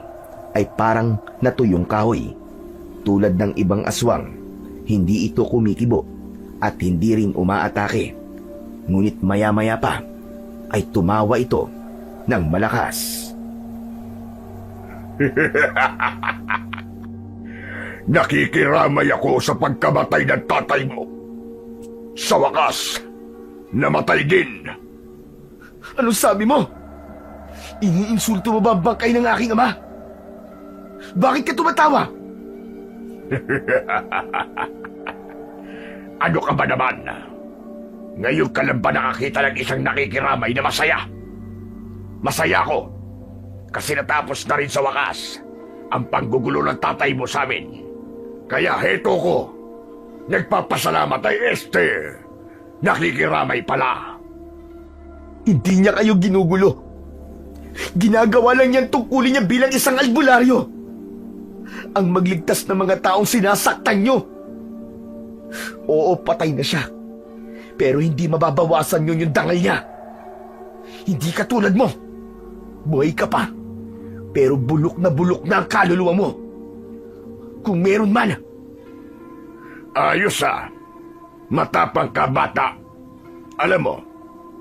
ay parang natuyong kahoy. Tulad ng ibang aswang, hindi ito kumikibo at hindi rin umaatake. Ngunit maya-maya pa ay tumawa ito ng malakas. Nakikiramay ako sa pagkamatay ng tatay mo. Sa wakas, namatay din. Anong sabi mo? Iniinsulto mo ba ang bangkay ng aking ama? Bakit ka tumatawa? Ano ka ba naman? Ngayon ka lang ba nakakita ng isang nakikiramay na masaya? Masaya ako kasi natapos na rin sa wakas ang panggugulo ng tatay mo sa amin. Kaya heto ko, nagpapasalamat ay Esther. Nakikiramay pala. Hindi niya kayo ginugulo. Ginagawa lang niyang tungkulin niya bilang isang albularyo. Ang magligtas ng mga taong sinasaktan niyo. Oo, patay na siya. Pero hindi mababawasan yun yung dangal niya. Hindi katulad mo. Buhay ka pa. Pero bulok na ang kaluluwa mo. Kung meron man. Ayos ah. Matapang ka, bata. Alam mo,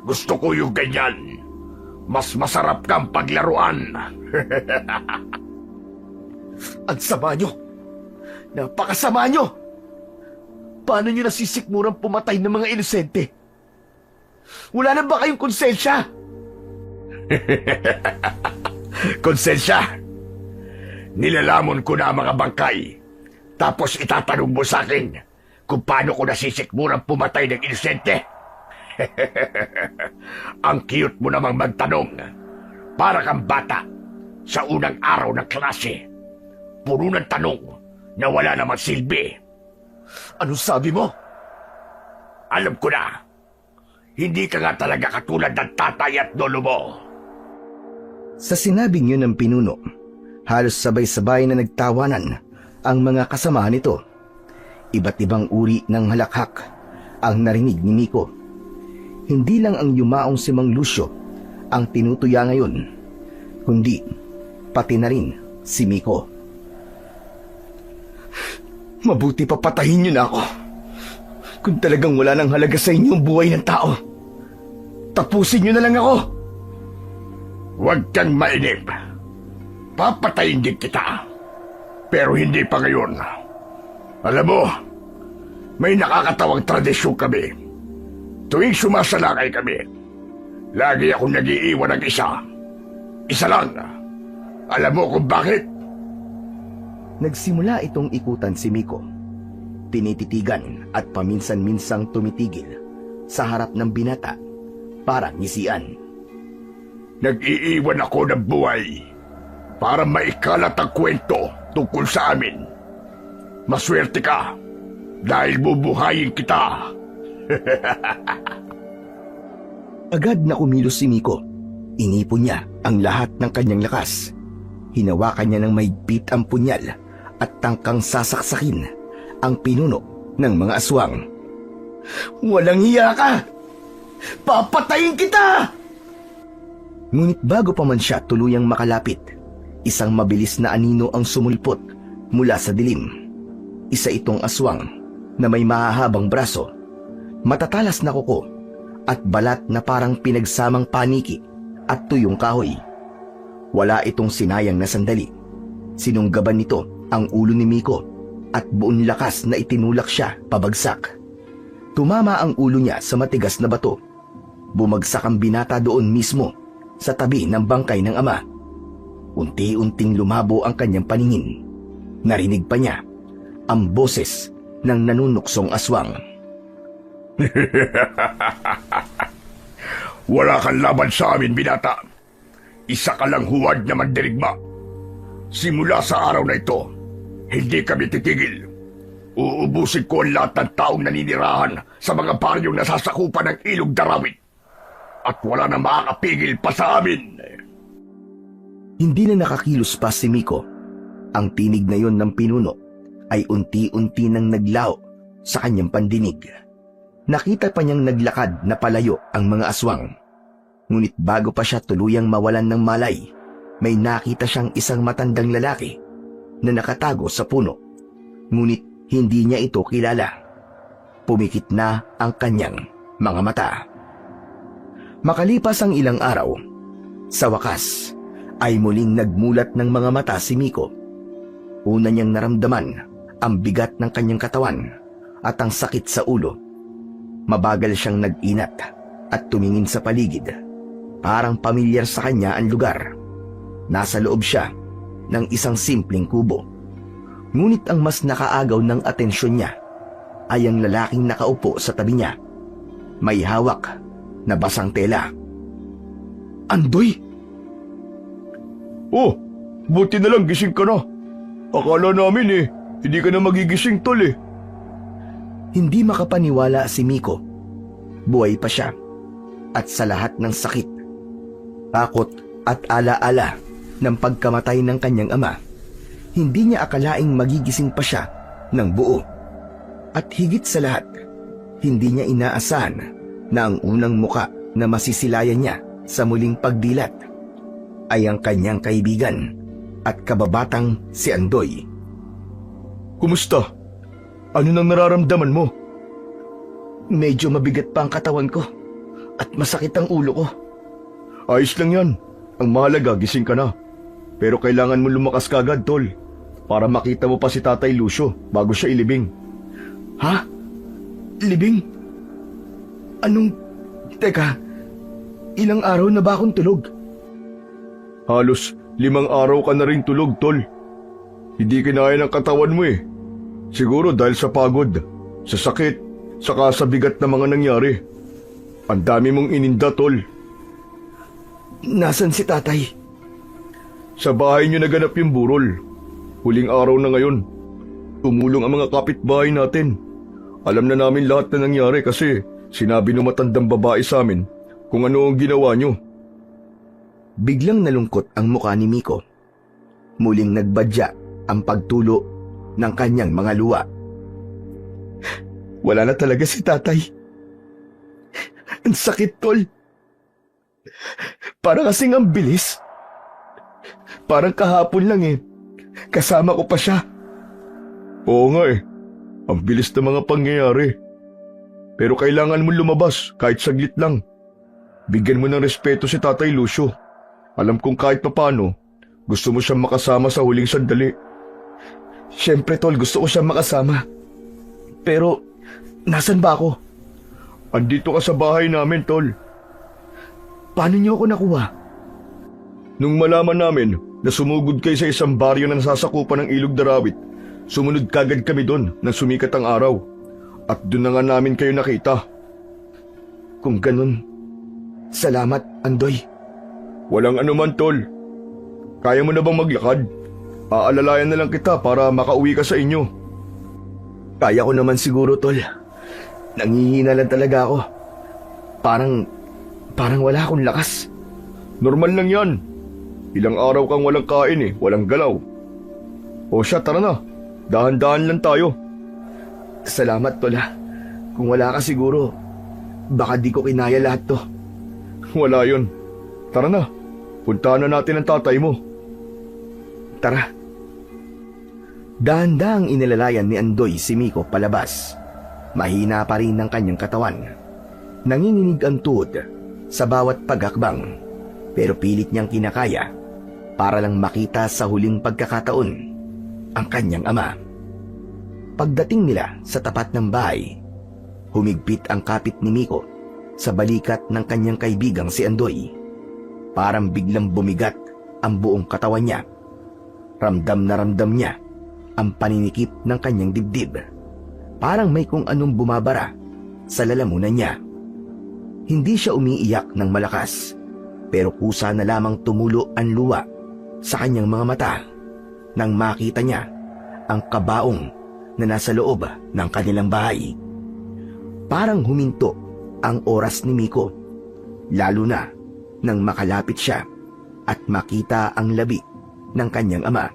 gusto ko yung ganyan. Mas masarap kang paglaruan. Ang sama nyo. Napakasama nyo. Paano nyo nasisikmurang pumatay ng mga inosente? Wala na ba kayong konsensya? Konsensya? Nilalamon ko na ang mga bangkay. Tapos itatanong mo sa akin kung paano ko nasisikmurang pumatay ng inosente. Ang cute mo namang magtanong. Para kang bata sa unang araw ng klase. Puro ng tanong na wala namang silbi. Anong sabi mo? Alam ko na. Hindi ka nga talaga katulad ng tatay at lolo mo. Sa sinabing yun ng pinuno, halos sabay-sabay na nagtawanan ang mga kasama nito. Iba't ibang uri ng halakhak ang narinig ni Miko. Hindi lang ang yumaong si Mang Lucio ang tinutuya ngayon, kundi pati na rin si Miko. Mabuti pa patayin niyo na ako. Kung talagang wala nang halaga sa inyo ang buhay ng tao, tapusin niyo na lang ako. Huwag kang mainip. Papatayin din kita. Pero hindi pa ngayon. Alam mo, may nakakatawang tradisyon kami. Tuwing sumasalakay kami, lagi akong nag-iiwan ng isa. Isa lang. Alam mo kung bakit? Nagsimula itong ikutan si Miko. Tinititigan at paminsan-minsang tumitigil sa harap ng binata para ngisian. Nag-iiwan ako ng buhay para maikalat ang kwento tungkol sa amin. Maswerte ka dahil bubuhayin kita. Agad na kumilos si Miko. Inipon niya ang lahat ng kanyang lakas. Hinawakan niya ng mahigpit ang punyal at tangkang sasaksakin ang pinuno ng mga aswang. Walang hiya ka! Papatayin kita! Ngunit bago pa man siya tuluyang makalapit, isang mabilis na anino ang sumulpot mula sa dilim. Isa itong aswang na may mahahabang braso, matatalas na kuko at balat na parang pinagsamang paniki at tuyong kahoy. Wala itong sinayang na sandali. Sinunggaban nito ang ulo ni Miko at buong lakas na itinulak siya pabagsak. Tumama ang ulo niya sa matigas na bato. Bumagsak ang binata doon mismo sa tabi ng bangkay ng ama. Unti-unting lumabo ang kanyang paningin. Narinig pa niya ang boses ng nanunuksong aswang. Wala kang laban sa amin, binata. Isa ka lang huwad na mandirigma. Simula sa araw na ito, hindi kami titigil. Uubusin ko ang lahat ng taong naninirahan sa mga baryong nasasakupan ng ilog Darawit. At wala na makakapigil pa sa amin. Hindi na nakakilos pa si Miko. Ang tinig na yon ng pinuno ay unti-unti nang naglao sa kanyang pandinig. Nakita pa niyang naglakad na palayo ang mga aswang. Ngunit bago pa siya tuluyang mawalan ng malay, may nakita siyang isang matandang lalaki na nakatago sa puno. Ngunit hindi niya ito kilala. Pumikit na ang kanyang mga mata. Makalipas ang ilang araw, sa wakas ay muling nagmulat ng mga mata si Miko. Una niyang naramdaman ang bigat ng kanyang katawan at ang sakit sa ulo. Mabagal siyang nag-inat at tumingin sa paligid. Parang pamilyar sa kanya ang lugar. Nasa loob siya ng isang simpleng kubo. Ngunit ang mas nakaagaw ng atensyon niya ay ang lalaking nakaupo sa tabi niya. May hawak na basang tela. Andoy! Oh, buti na lang gising ka na. Akala namin hindi ka na magigising, tol eh. Hindi makapaniwala si Miko. Buhay pa siya. At sa lahat ng sakit, takot at alaala ng pagkamatay ng kanyang ama, hindi niya akalaing magigising pa siya ng buo. At higit sa lahat, hindi niya inaasahan na ang unang muka na masisilayan niya sa muling pagdilat ay ang kanyang kaibigan at kababatang si Andoy. Kumusta? Ano nang nararamdaman mo? Medyo mabigat pa ang katawan ko at masakit ang ulo ko. Ayos lang yan. Ang mahalaga, gising ka na. Pero kailangan mo lumakas kagad, tol. Para makita mo pa si Tatay Lucio bago siya ilibing. Ha? Libing? Anong... Teka, ilang araw na ba akong tulog? Halos 5 araw ka na rin tulog, tol. Hindi kinaya ng katawan mo eh. Siguro dahil sa pagod, sa sakit, saka sa bigat na mga nangyari. Ang dami mong ininda, tol. Nasaan si tatay? Sa bahay niyo naganap yung burol. Huling araw na ngayon. Tumulong ang mga kapitbahay natin. Alam na namin lahat na nangyari kasi sinabi ng matandang babae sa amin kung ano ang ginawa niyo. Biglang nalungkot ang mukha ni Miko. Muling nagbadya ang pagtulo ng kanyang mga luwa. Wala na talaga si tatay. Ang sakit, tol. Parang kasing ang bilis. Parang kahapon lang kasama ko pa siya. Oo nga ang bilis ng mga pangyayari. Pero kailangan mo lumabas kahit saglit lang. Bigyan mo ng respeto si Tatay Lucio. Alam kong kahit papano, gusto mo siyang makasama sa huling sandali. Siyempre, tol, gusto ko siya makasama. Pero, nasan ba ako? Andito ka sa bahay namin, tol. Paano niyo ako nakuha? Nung malaman namin na sumugod kayo sa isang baryo na nasasakupan ng Ilog Darawit, sumunod kagad kami doon nang sumikat ang araw. At doon na nga namin kayo nakita. Kung ganun, salamat, Andoy. Walang anuman, tol. Kaya mo na bang maglakad? Aalalayan na lang kita para makauwi ka sa inyo. Kaya ko naman siguro, tol. Nangihina lang talaga ako. Parang wala akong lakas. Normal lang yan. Ilang araw kang walang kain walang galaw. O siya, tara na. Dahan-dahan lang tayo. Salamat, tol. Kung wala ka siguro, baka di ko kinaya lahat to. Wala yun. Tara na. Puntahan na natin ang tatay mo. Tara. Dahan-dahang inilalayan ni Andoy si Miko palabas. Mahina pa rin ang kanyang katawan. Nanginginig ang tuhod sa bawat paghakbang, pero pilit niyang kinakaya para lang makita sa huling pagkakataon ang kanyang ama. Pagdating nila sa tapat ng bahay, humigpit ang kapit ni Miko sa balikat ng kanyang kaibigang si Andoy. Parang biglang bumigat ang buong katawan niya. Ramdam na ramdam niya ang paninikip ng kanyang dibdib. Parang may kung anong bumabara sa lalamunan niya. Hindi siya umiiyak ng malakas, pero kusa na lamang tumulo ang luha sa kanyang mga mata nang makita niya ang kabaong na nasa loob ng kanilang bahay. Parang huminto ang oras ni Miko, lalo na nang makalapit siya at makita ang labi ng kanyang ama.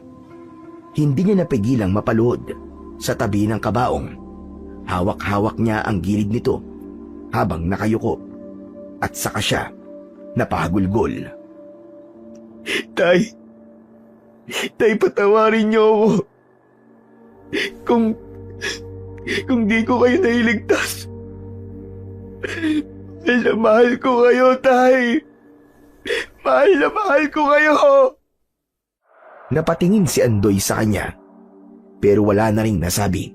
Hindi niya napigilang mapaluhod sa tabi ng kabaong. Hawak-hawak niya ang gilid nito habang nakayuko at saka siya napahagulgol. Tay, patawarin niyo ako. Kung di ko kayo nailigtas. Mahal ko kayo, Tay. Mahal ko kayo. Napatingin si Andoy sa kanya, pero wala na ring nasabi.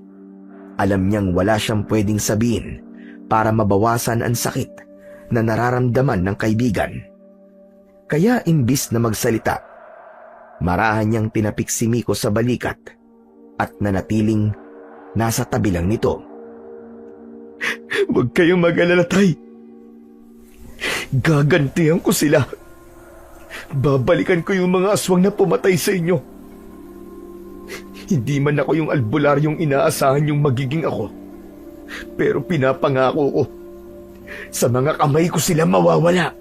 Alam niyang wala siyang pwedeng sabihin para mabawasan ang sakit na nararamdaman ng kaibigan. Kaya imbis na magsalita, marahan niyang tinapik si Miko sa balikat at nanatiling nasa tabi lang nito. Huwag kayong mag-alala, Tay. Gagantihan ko sila. Babalikan ko yung mga aswang na pumatay sa inyo. Hindi man ako yung albularyong inaasahan yung magiging ako. Pero pinapangako ko, sa mga kamay ko sila mawawala.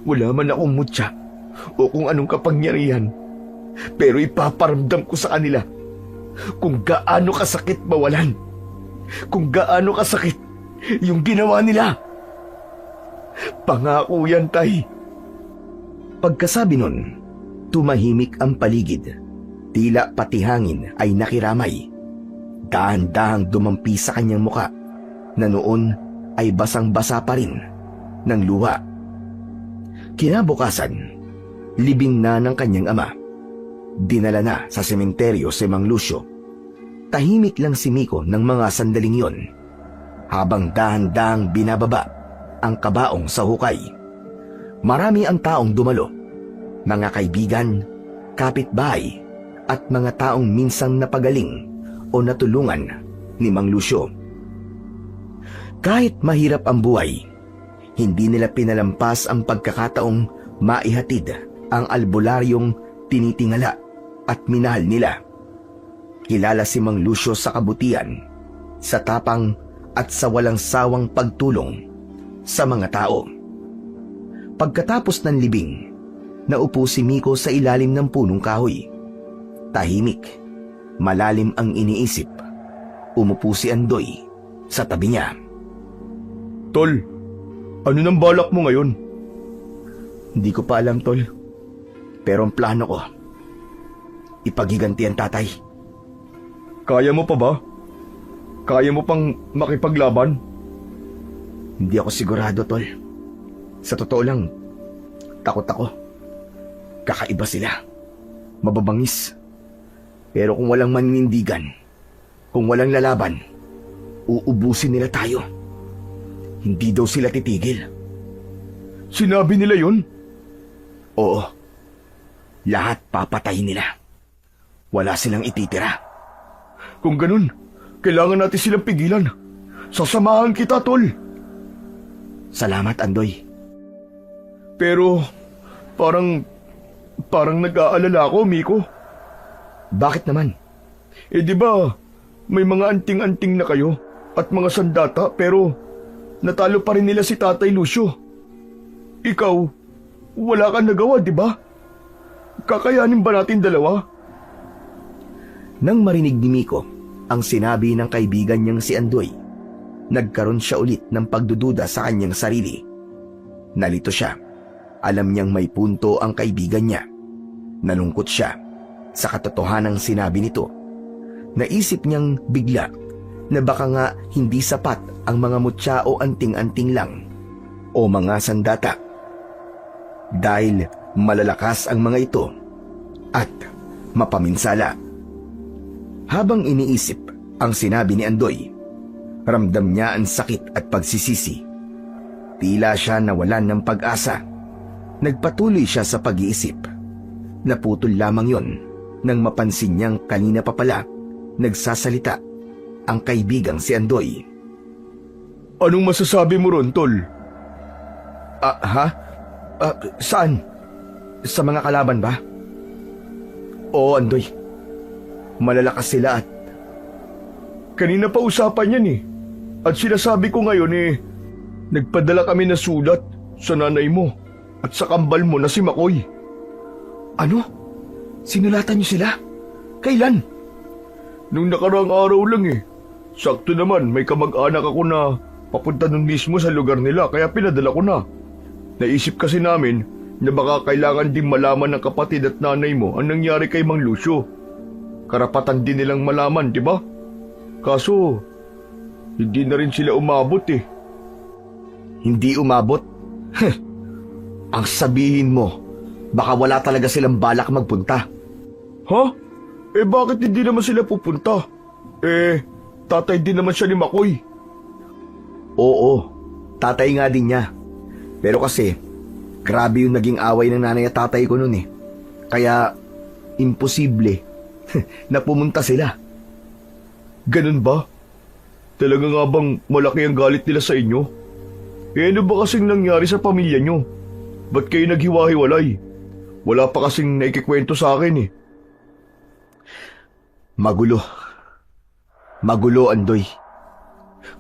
Wala man akong mutya o kung anong kapangyarihan, pero ipaparamdam ko sa kanila kung gaano kasakit mawalan, kung gaano kasakit yung ginawa nila. Pangako yan, Tay. Pagkasabi nun, tumahimik ang paligid. Tila pati hangin ay nakiramay. Dahan-dahang dumampi sa kanyang muka na noon ay basang-basa pa rin ng luha. Kinabukasan, libing na ng kanyang ama. Dinala na sa sementeryo si Mang Lucio. Tahimik lang si Miko ng mga sandaling yon, habang dahan-dahang binababa ang kabaong sa hukay. Marami ang taong dumalo, mga kaibigan, kapitbahay, at mga taong minsang napagaling o natulungan ni Mang Lucio. Kahit mahirap ang buhay, hindi nila pinalampas ang pagkakataong maihatid ang albularyong tinitingala at minahal nila. Kilala si Mang Lucio sa kabutihan, sa tapang at sa walang sawang pagtulong sa mga tao. Pagkatapos ng libing, naupo si Miko sa ilalim ng punong kahoy. Tahimik, malalim ang iniisip. Umupo si Andoy sa tabi niya. Tol, ano nang balak mo ngayon? Hindi ko pa alam, Tol. Pero ang plano ko, ipaghiganti ang tatay. Kaya mo pa ba? Kaya mo pang makipaglaban? Hindi ako sigurado, Tol. Sa totoo lang, takot ako. Kakaiba sila. Mababangis. Pero kung walang maninindigan, kung walang lalaban, uubusin nila tayo. Hindi daw sila titigil. Sinabi nila yun? Oo. Lahat papatayin nila. Wala silang ititira. Kung ganun, kailangan natin silang pigilan. Sasamahan kita, Tol. Salamat, Andoy. Pero, parang nag-aalala ako, Miko. Bakit naman? Di ba, may mga anting-anting na kayo at mga sandata pero natalo pa rin nila si Tatay Lucio. Ikaw, wala kang nagawa, di ba? Kakayanin ba natin dalawa? Nang marinig ni Miko ang sinabi ng kaibigan niyang si Andoy, nagkaroon siya ulit ng pagdududa sa kanyang sarili. Nalito siya. Alam niyang may punto ang kaibigan niya. Nalungkot siya sa katotohanang sinabi nito. Naisip niyang bigla na baka nga hindi sapat ang mga mutya o anting-anting lang o mga sandata. Dahil malalakas ang mga ito at mapaminsala. Habang iniisip ang sinabi ni Andoy, ramdam niya ang sakit at pagsisisi. Tila siya nawalan ng pag-asa. Nagpatuloy siya sa pag-iisip. Naputol lamang yon nang mapansin niyang kanina pa pala nagsasalita ang kaibigang si Andoy. Anong masasabi mo ron, Tol? Saan? Sa mga kalaban ba? Oo, Andoy. Malalakas sila at... Kanina pa usapan yan eh. At sinasabi ko ngayon nagpadala kami na sulat sa nanay mo at sa kambal mo na si Makoy. Ano? Sinulatan niyo sila? Kailan? Nung nakaraang araw lang eh. Sakto naman may kamag-anak ako na papunta nun mismo sa lugar nila kaya pinadala ko na. Naisip kasi namin na baka kailangan din malaman ng kapatid at nanay mo ang nangyari kay Mang Lucio. Karapatan din nilang malaman, di ba? Kaso, hindi na rin sila umabot eh. Hindi umabot? Ang sabihin mo, baka wala talaga silang balak magpunta. Ha? Bakit hindi naman sila pupunta? Tatay din naman siya ni Makoy. Oo, tatay nga din niya. Pero kasi, grabe yung naging away ng nanay at tatay ko noon eh. Kaya, imposible na pumunta sila. Ganun ba? Talaga nga bang malaki ang galit nila sa inyo? Ano ba kasing nangyari sa pamilya nyo? Ba't kayo naghiwa-hiwalay? Wala pa kasing naikikwento sa akin eh. Magulo. Magulo, Andoy.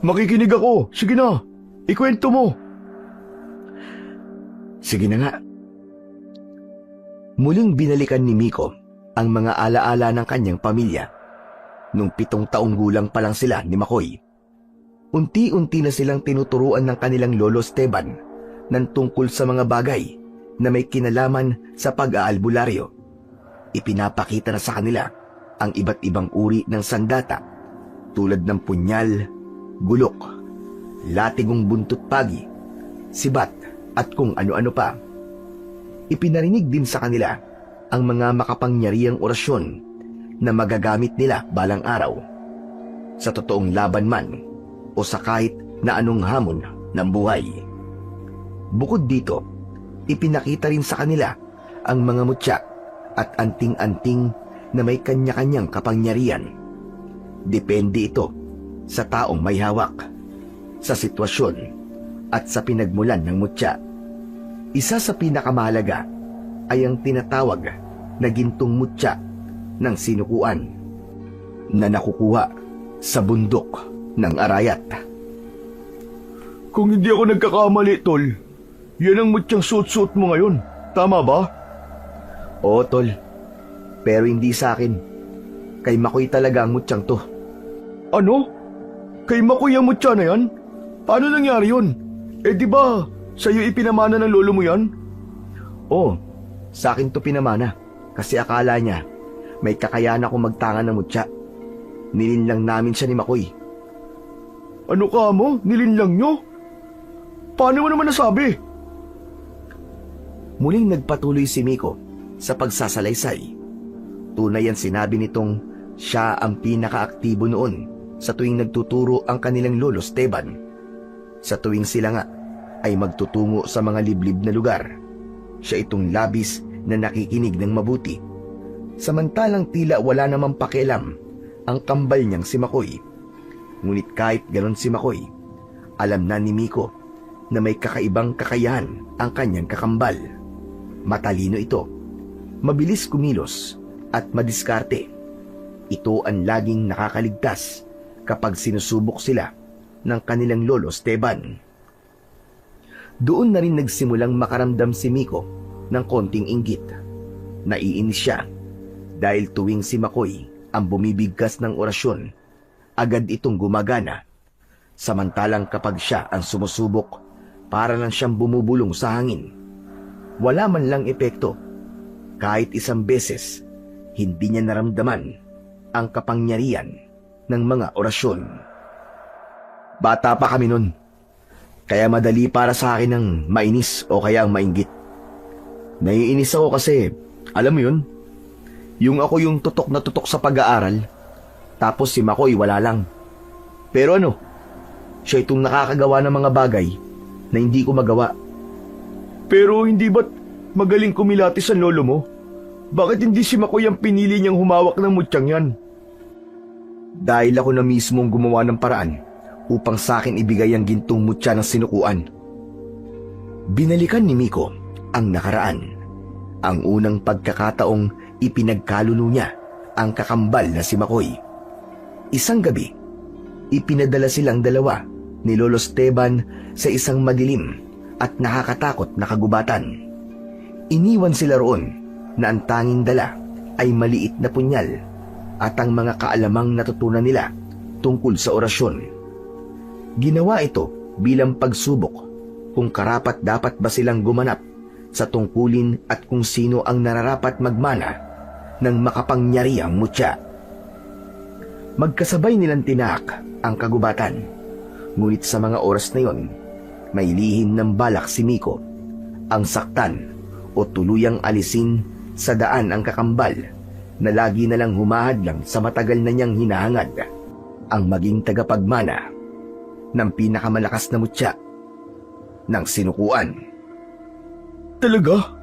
Makikinig ako. Sige na, ikwento mo. Sige na nga. Muling binalikan ni Miko ang mga alaala ng kanyang pamilya. Nung 7 taong gulang pa lang sila ni Makoy. Unti-unti na silang tinuturuan ng kanilang lolo Esteban ng tungkol sa mga bagay na may kinalaman sa pag-aalbularyo. Ipinapakita na sa kanila ang iba't ibang uri ng sandata tulad ng punyal, gulok, latigong buntot pagi, sibat at kung ano-ano pa. Ipinarinig din sa kanila ang mga makapangyarihang orasyon na magagamit nila balang araw sa totoong laban man o sa kahit na anong hamon ng buhay. Bukod dito, ipinakita rin sa kanila ang mga mutya at anting-anting na may kanya-kanyang kapangyarihan. Depende ito sa taong may hawak, sa sitwasyon at sa pinagmulan ng mutya. Isa sa pinakamahalaga ay ang tinatawag na gintong mutya ng sinukuan na nakukuha sa bundok ng Arayat. Kung hindi ako nagkakamali, Tol, yan ang mutyang suot-suot mo ngayon. Tama ba? Oo, Tol. Pero hindi sa akin. Kay Makoy talaga ang mutyang to. Ano? Kay Makoy ang mutya na yan? Paano nangyari yun? Di ba sa'yo ipinamana ng lolo mo yan? Oo, sa akin to pinamana. Kasi akala niya may kakayahan ako magtanga ng mutya. Nilinlang namin siya ni Makoy. Ano ka mo? Nilinlang nyo? Paano mo naman nasabi? Muling nagpatuloy si Miko sa pagsasalaysay. tunay ang sinabi nitong siya ang pinakaaktibo noon sa tuwing nagtuturo ang kanilang lolo Esteban. Sa tuwing sila nga ay magtutungo sa mga liblib na lugar, siya itong labis na nakikinig ng mabuti. Samantalang tila wala namang pakialam ang kambal niyang si Makoy. Ngunit kahit ganon si Makoy, alam na ni Miko na may kakaibang kakayahan ang kanyang kakambal. Matalino ito, mabilis kumilos at madiskarte. Ito ang laging nakakaligtas kapag sinusubok sila ng kanilang lolo Esteban. Doon na rin nagsimulang makaramdam si Miko ng konting inggit. Naiinis siya dahil tuwing si Makoy ang bumibigkas ng orasyon, agad itong gumagana. Samantalang kapag siya ang sumusubok, para lang siyang bumubulong sa hangin. Wala man lang epekto. Kahit isang beses, hindi niya naramdaman ang kapangyarihan ng mga orasyon. Bata pa kami nun, kaya madali para sa akin ang mainis o kaya ang mainggit. Naiinis ako kasi, alam mo yun, yung ako yung tutok na tutok sa pag-aaral, tapos si Makoy wala lang. Pero ano, siya itong nakakagawa ng mga bagay na hindi ko magawa. Pero hindi ba't magaling kumilatis ang lolo mo? Bakit hindi si Makoy ang pinili niyang humawak ng mutyang yan? Dahil ako na mismong gumawa ng paraan upang sa akin ibigay ang gintong mutya ng sinukuan. Binalikan ni Miko ang nakaraan. Ang unang pagkakataong ipinagkaluno niya ang kakambal na si Makoy. Isang gabi, ipinadala silang dalawa ni Lolo Esteban sa isang madilim at nakakatakot na kagubatan. Iniwan sila roon na ang tanging dala ay maliit na punyal at ang mga kaalamang natutunan nila tungkol sa orasyon. Ginawa ito bilang pagsubok kung karapat dapat ba silang gumanap sa tungkulin at kung sino ang nararapat magmana ng makapangyarihang mutya. Magkasabay nilang tinaak ang kagubatan, ngunit sa mga oras na yon, may lihim ng balak si Miko ang saktan o tuluyang alisin sa daan ang kakambal na lagi na lang humahadlang sa matagal na niyang hinahangad, ang maging tagapagmana ng pinakamalakas na mutya ng sinukuan. Talaga?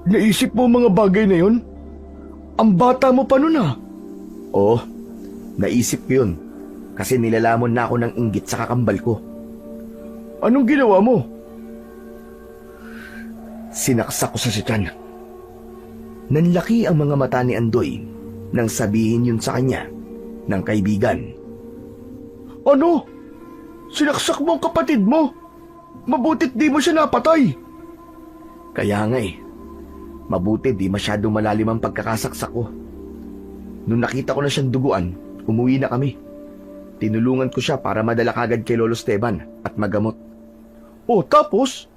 Naisip mo mga bagay na yon? Ang bata mo pa nun ah. Oo, naisip ko yun kasi nilalamon na ako ng inggit sa kakambal ko. Anong ginawa mo? Sinaksak ko sa sityan. Nanlaki ang mga mata ni Andoy nang sabihin yun sa kanya ng kaibigan. Ano? Sinaksak mo ang kapatid mo? Mabutit di mo siya napatay. Kaya nga eh. Mabuti di masyado malalim ang pagkakasaksak ko. Nung nakita ko na siyang duguan, umuwi na kami. Tinulungan ko siya para madala kagad kay Lolo Esteban at magamot. Oh, tapos?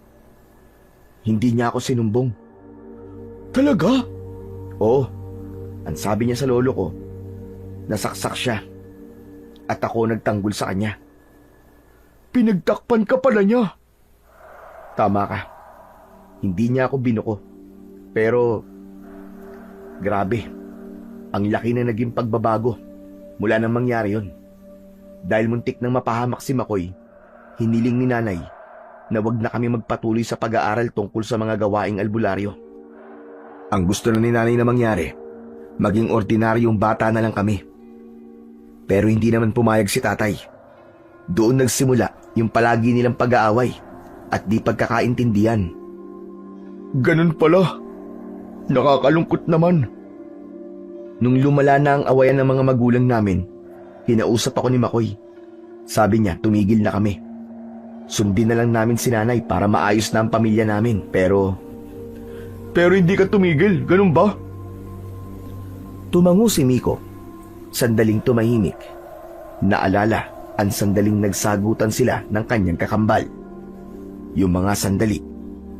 Hindi niya ako sinumbong. Talaga? Oo. Ang sabi niya sa lolo ko, nasaksak siya at ako nagtanggol sa kanya. Pinagtakpan ka pala niya. Tama ka. Hindi niya ako binuko. Pero, grabe. Ang laki na naging pagbabago mula nang mangyari yon. Dahil muntik nang mapahamak si Makoy, hiniling ni nanay na wag na kami magpatuloy sa pag-aaral tungkol sa mga gawaing albularyo. Ang gusto na ni nanay na mangyari, maging ordinaryong bata na lang kami. Pero hindi naman pumayag si tatay. Doon nagsimula yung palagi nilang pag-aaway at di pagkakaintindihan. Ganun pala. Nakakalungkot naman. Nung lumala na ang awayan ng mga magulang namin, kinausap ako ni Makoy. Sabi niya tumigil na kami. Sundin na lang namin si nanay para maayos na ang pamilya namin. Pero hindi ka tumigil, ganun ba? Tumango si Miko. Sandaling tumahimik. Naalala ang sandaling nagsagutan sila ng kanyang kakambal. Yung mga sandali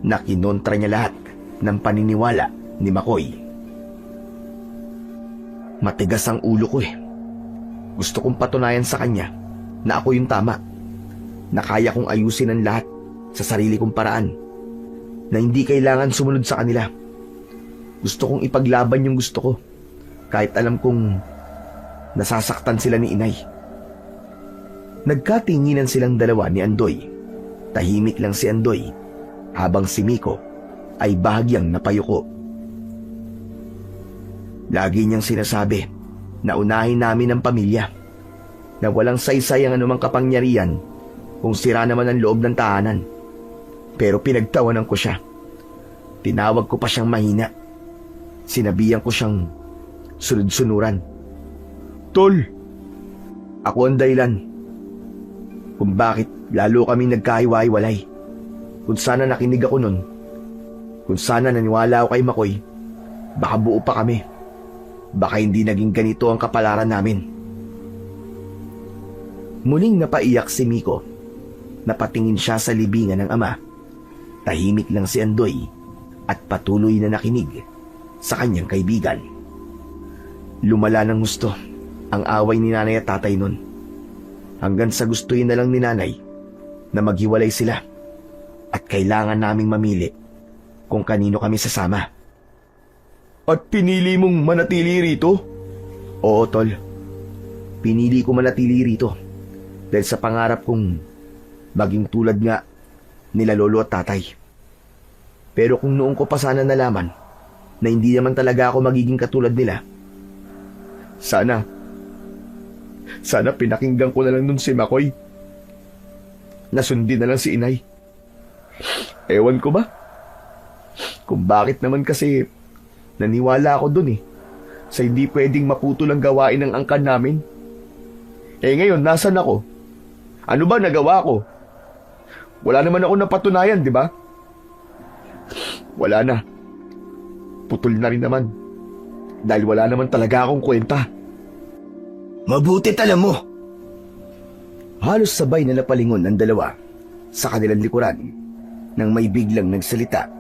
na kinontra niya lahat ng paniniwala ni Makoy. Matigas ang ulo ko eh. Gusto kong patunayan sa kanya na ako yung tama, na kaya kong ayusin ang lahat sa sarili kong paraan, na hindi kailangan sumunod sa kanila. Gusto kong ipaglaban yung gusto ko kahit alam kong nasasaktan sila ni inay. Nagkatinginan silang dalawa ni Andoy. Tahimik lang si Andoy habang si Miko ay bahagyang napayuko. Lagi niyang sinasabi na unahin namin ang pamilya, na walang saysay ang anumang kapangyarihan kung sira naman ang loob ng tahanan. Pero pinagtawanan ko siya. Tinawag ko pa siyang mahina. Sinabihan ko siyang sunod-sunuran. Tol, ako ang dahilan kung bakit lalo kaming nagkahiwa-hiwalay. Kung sana nakinig ako nun, kung sana naniwala ako kay Makoy, baka buo pa kami. Baka hindi naging ganito ang kapalaran namin. Muling napaiyak si Miko. Napatingin siya sa libingan ng ama. Tahimik lang si Andoy at patuloy na nakinig sa kanyang kaibigan. Lumala ng gusto ang away ni nanay at tatay nun. Hanggang sa gustuin na lang ni nanay na maghiwalay sila at kailangan naming mamili kung kanino kami sasama. At pinili mong manatili rito? Oo, tol. Pinili ko manatili rito dahil sa pangarap kong maging tulad nga nila lolo at tatay. Pero kung noon ko pa sana nalaman na hindi naman talaga ako magiging katulad nila, sana pinakinggan ko na lang nun si Makoy. Nasundin na lang si inay. Ewan ko ba kung bakit naman kasi naniwala ako dun sa hindi pwedeng maputol ang gawain ng angkan namin. Ngayon, nasan ako? Ano ba nagawa ko? Wala naman ako napatunayan, di ba? Wala na. Putol na rin naman. Dahil wala naman talaga akong kwenta. Mabutit alam mo. Halos sabay na napalingon ang dalawa sa kanilang likuran nang may biglang nagsalita.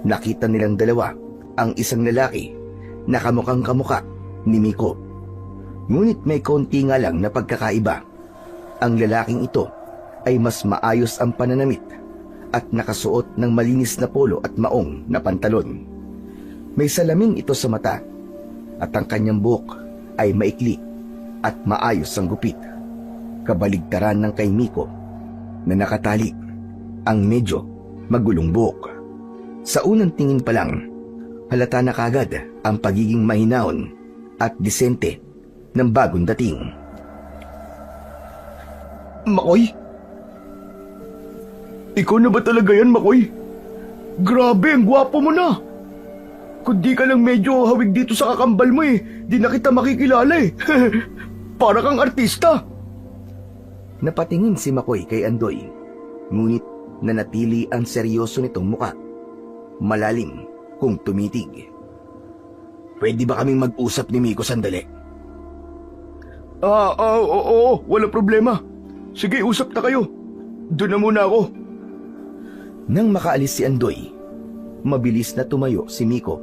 Nakita nilang dalawa ang isang lalaki na kamukhang kamukha ni Miko. Ngunit may konti nga lang na pagkakaiba. Ang lalaking ito ay mas maayos ang pananamit at nakasuot ng malinis na polo at maong na pantalon. May salamin ito sa mata at ang kanyang buhok ay maikli at maayos ang gupit. Kabaligtaran ng kay Miko na nakatali ang medyo magulong buhok. Sa unang tingin pa lang, halata na kagad ang pagiging mahinahon at disente ng bagong dating. Makoy? Ikaw na ba talaga yan, Makoy? Grabe, ang gwapo mo na. Kung di ka lang medyo hawig dito sa kakambal mo di na kita makikilala Para kang artista. Napatingin si Makoy kay Andoy, ngunit nanatili ang seryoso nitong muka. Malalim kung tumitig. Pwede ba kaming mag-usap ni Miko sandali? Oo, walang problema. Sige, usap na kayo. Doon na muna ako. Nang makaalis si Andoy, mabilis na tumayo si Miko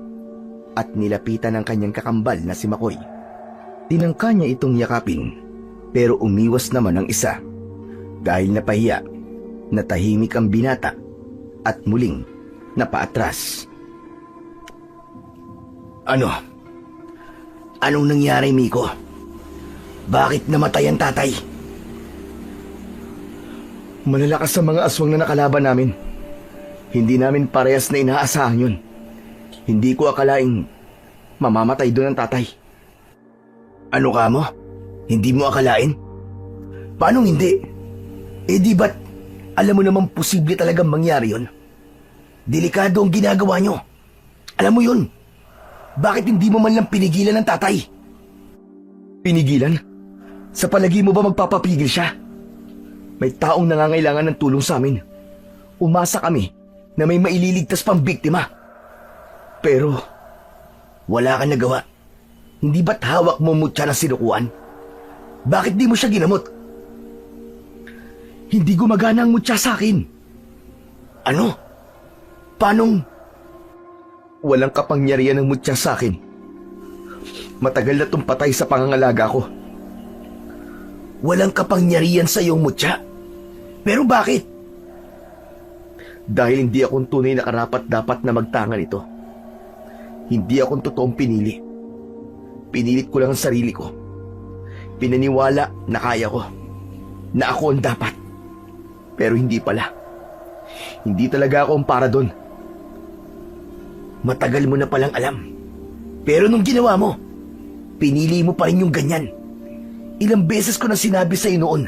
at nilapitan ng kanyang kakambal na si Makoy. Tinangka niya itong yakapin, pero umiwas naman ang isa dahil napahiya na tahimik ang binata at muling napaatras. Anong nangyari, Miko? Bakit namatay ang tatay? Malalakas sa mga aswang na nakalaban namin. Hindi namin parehas na inaasahan yun. Hindi ko akalaing mamamatay doon ang tatay. Ano ka mo? Hindi mo akalain? Paano hindi? Di ba't alam mo namang posible talagang mangyari yun? Delikado ang ginagawa nyo. Alam mo yun. Bakit hindi mo man lang pinigilan ng tatay? Pinigilan? Sa palagi mo ba magpapapigil siya? May taong nangangailangan ng tulong sa amin. Umasa kami na may maililigtas pang biktima. Pero wala kang nagawa. Hindi ba't hawak mo mutya na sinukuan? Bakit di mo siya ginamot? Hindi gumagana ang mutya sa akin. Ano? Paanong? Walang kapangyarihan ng mutya sa akin. Matagal na itong patay sa pangangalaga ko. Walang kapangyarihan sa iyong mutya? Pero bakit? Dahil hindi akong tunay na karapat-dapat na magtangan ito. Hindi akong totoong pinili. Pinilit ko lang ang sarili ko. Pinaniwala na kaya ko. Na ako ang dapat. Pero hindi pala. Hindi talaga ako ang para doon. Matagal mo na palang alam. Pero nung ginawa mo, pinili mo pa rin yung ganyan. Ilang beses ko na sinabi sa'yo noon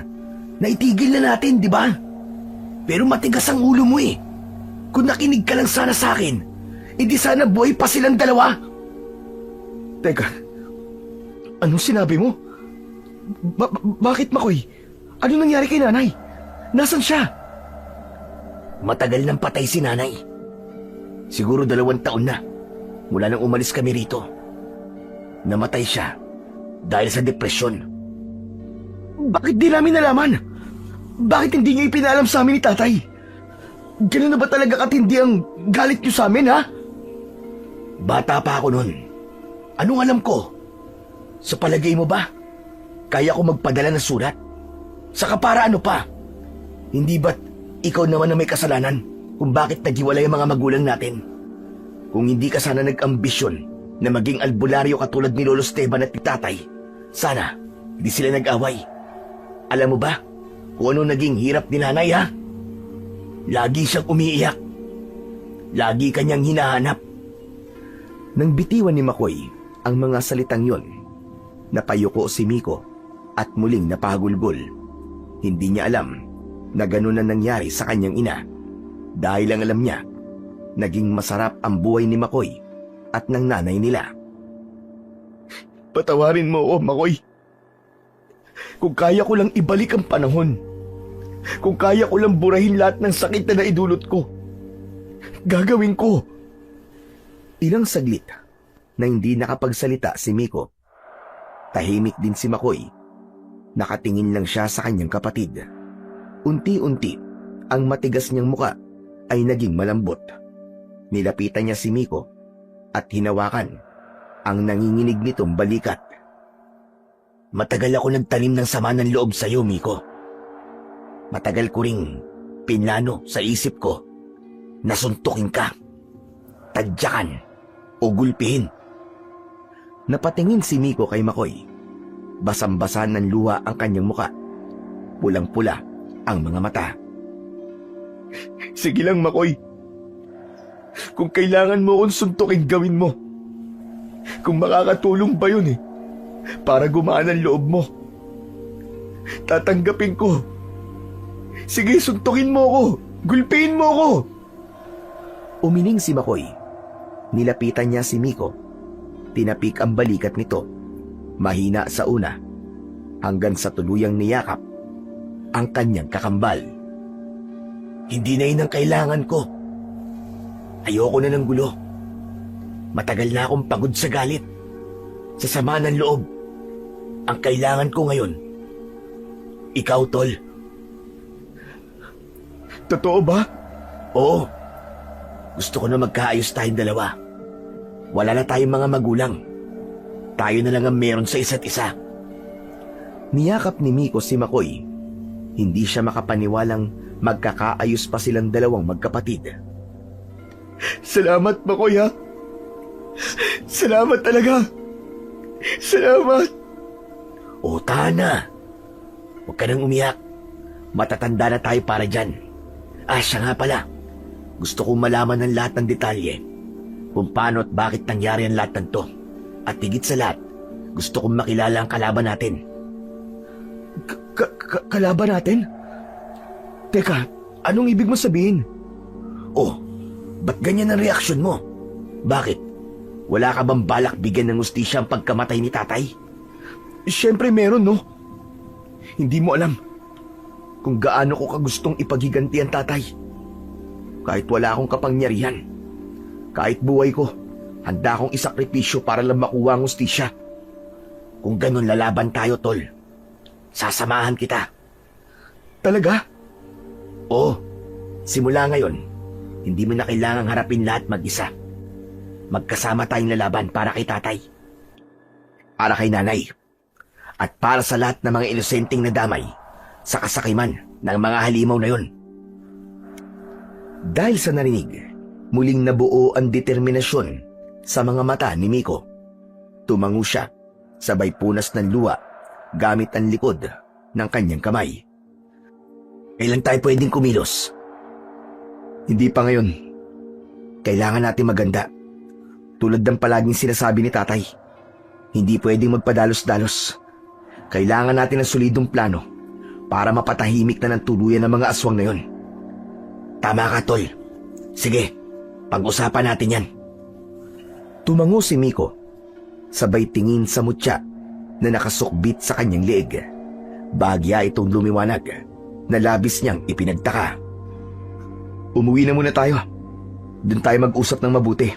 na itigil na natin, di ba? Pero matigas ang ulo mo eh. Kung nakinig ka lang sana sa akin, hindi sana buhay pa silang dalawa. Teka, anong sinabi mo? Bakit, Makoy? Ano nangyari kay nanay? Nasaan siya? Matagal nang patay si nanay. Siguro 2 taon na mula nang umalis kami rito. Namatay siya dahil sa depresyon. Bakit di namin nalaman? Bakit hindi niyo ipinalam sa amin ni tatay? Ganun na ba talaga katindi ang galit niyo sa amin, ha? Bata pa ako noon. Anong alam ko? Sa palagay mo ba, kaya ko magpadala ng sulat? Saka para ano pa? Hindi ba't ikaw naman na may kasalanan kung bakit naghiwalay ang mga magulang natin? Kung hindi ka sana nag-ambisyon na maging albularyo katulad ni Lolo Esteban at ni tatay, sana hindi sila nag-away. Alam mo ba kung ano naging hirap ni nanay, ha? Lagi siyang umiiyak. Lagi kanyang hinahanap. Nang bitiwan ni Makoy ang mga salitang yon, napayuko si Miko at muling napagulgol. Hindi niya alam na ganun na nangyari sa kanyang ina. Dahil ang alam niya, naging masarap ang buhay ni Makoy at ng nanay nila. Patawarin mo ako, Makoy. Kung kaya ko lang ibalik ang panahon, kung kaya ko lang burahin lahat ng sakit na naidulot ko, gagawin ko. Ilang saglit na hindi nakapagsalita si Miko. Tahimik din si Makoy. Nakatingin lang siya sa kanyang kapatid. Unti-unti, ang matigas niyang muka ay naging malambot. Nilapitan niya si Miko at hinawakan ang nanginginig nitong balikat. Matagal ako nagtanim ng sama ng loob sa iyo, Miko. Matagal ko ring pinlano sa isip ko na suntukin ka, tadyakan o gulpihin. Napatingin si Miko kay Makoy. Basang-basa ng luha ang kanyang muka. Pulang-pula ang mga mata. Sige lang, Makoy. Kung kailangan mo akong suntukin, gawin mo. Kung makakatulong ba yun para gumaan ang loob mo, tatanggapin ko. Sige, suntukin mo ako. Gulpihin mo ako. Umiling si Makoy. Nilapitan niya si Miko. Tinapik ang balikat nito. Mahina sa una, hanggang sa tuluyang niyakap ang kanyang kakambal. Hindi na yun ang kailangan ko. Ayoko na ng gulo. Matagal na akong pagod sa galit, sa sama ng loob. Ang kailangan ko ngayon, ikaw, Tol. Totoo ba? Oo. Gusto ko na magkaayos tayong dalawa. Wala na tayong mga magulang. Tayo na lang ang meron sa isa't isa. Niyakap ni Miko si Makoy. Hindi siya makapaniwalang magkakaayos pa silang dalawang magkapatid. Salamat, Makoy, ha? Salamat talaga. Salamat. O, tana. Huwag ka nang umiyak. Matatanda na tayo para dyan. Siya nga pala. Gusto kong malaman ng lahat ng detalye. Kung paano at bakit nangyari ang lahat ng to. At higit sa lahat, gusto kong makilala ang kalaban natin. Kalaban natin? Teka, anong ibig mo sabihin? Oh, ba't ganyan ang reaksyon mo? Bakit? Wala ka bang balak bigyan ng hustisya ang pagkamatay ni tatay? Siyempre meron, no? Hindi mo alam kung gaano ko kagustong ipaghiganti ang tatay. Kahit wala akong kapangyarihan, kahit buhay ko, handa akong isakripisyo para lang makuha ang hustisya. Kung ganun, lalaban tayo, Tol. Sasamahan kita. Talaga? Oo. Simula ngayon, hindi mo na kailangang harapin lahat mag-isa. Magkasama tayong lalaban para kay tatay. Para kay nanay. At para sa lahat ng mga inosenteng nadamay sa kasakiman ng mga halimaw na yon. Dahil sa narinig, muling nabuo ang determinasyon sa mga mata ni Miko. Tumango siya sabay punas ng luha gamit ang likod ng kanyang kamay. Kailan tayo pwedeng kumilos? Hindi pa ngayon. Kailangan natin maganda. Tulad ng palaging sinasabi ni tatay, hindi pwedeng magpadalos-dalos. Kailangan natin ng solidong plano para mapatahimik na ng tuluyan ng mga aswang na yon. Tama ka, Tol. Sige, pag-usapan natin yan. Tumango si Miko, sabay tingin sa mutya na nakasukbit sa kanyang leeg. Bagya itong lumiwanag na labis niyang ipinagtaka. Umuwi na muna tayo. Doon tayo mag-usap ng mabuti.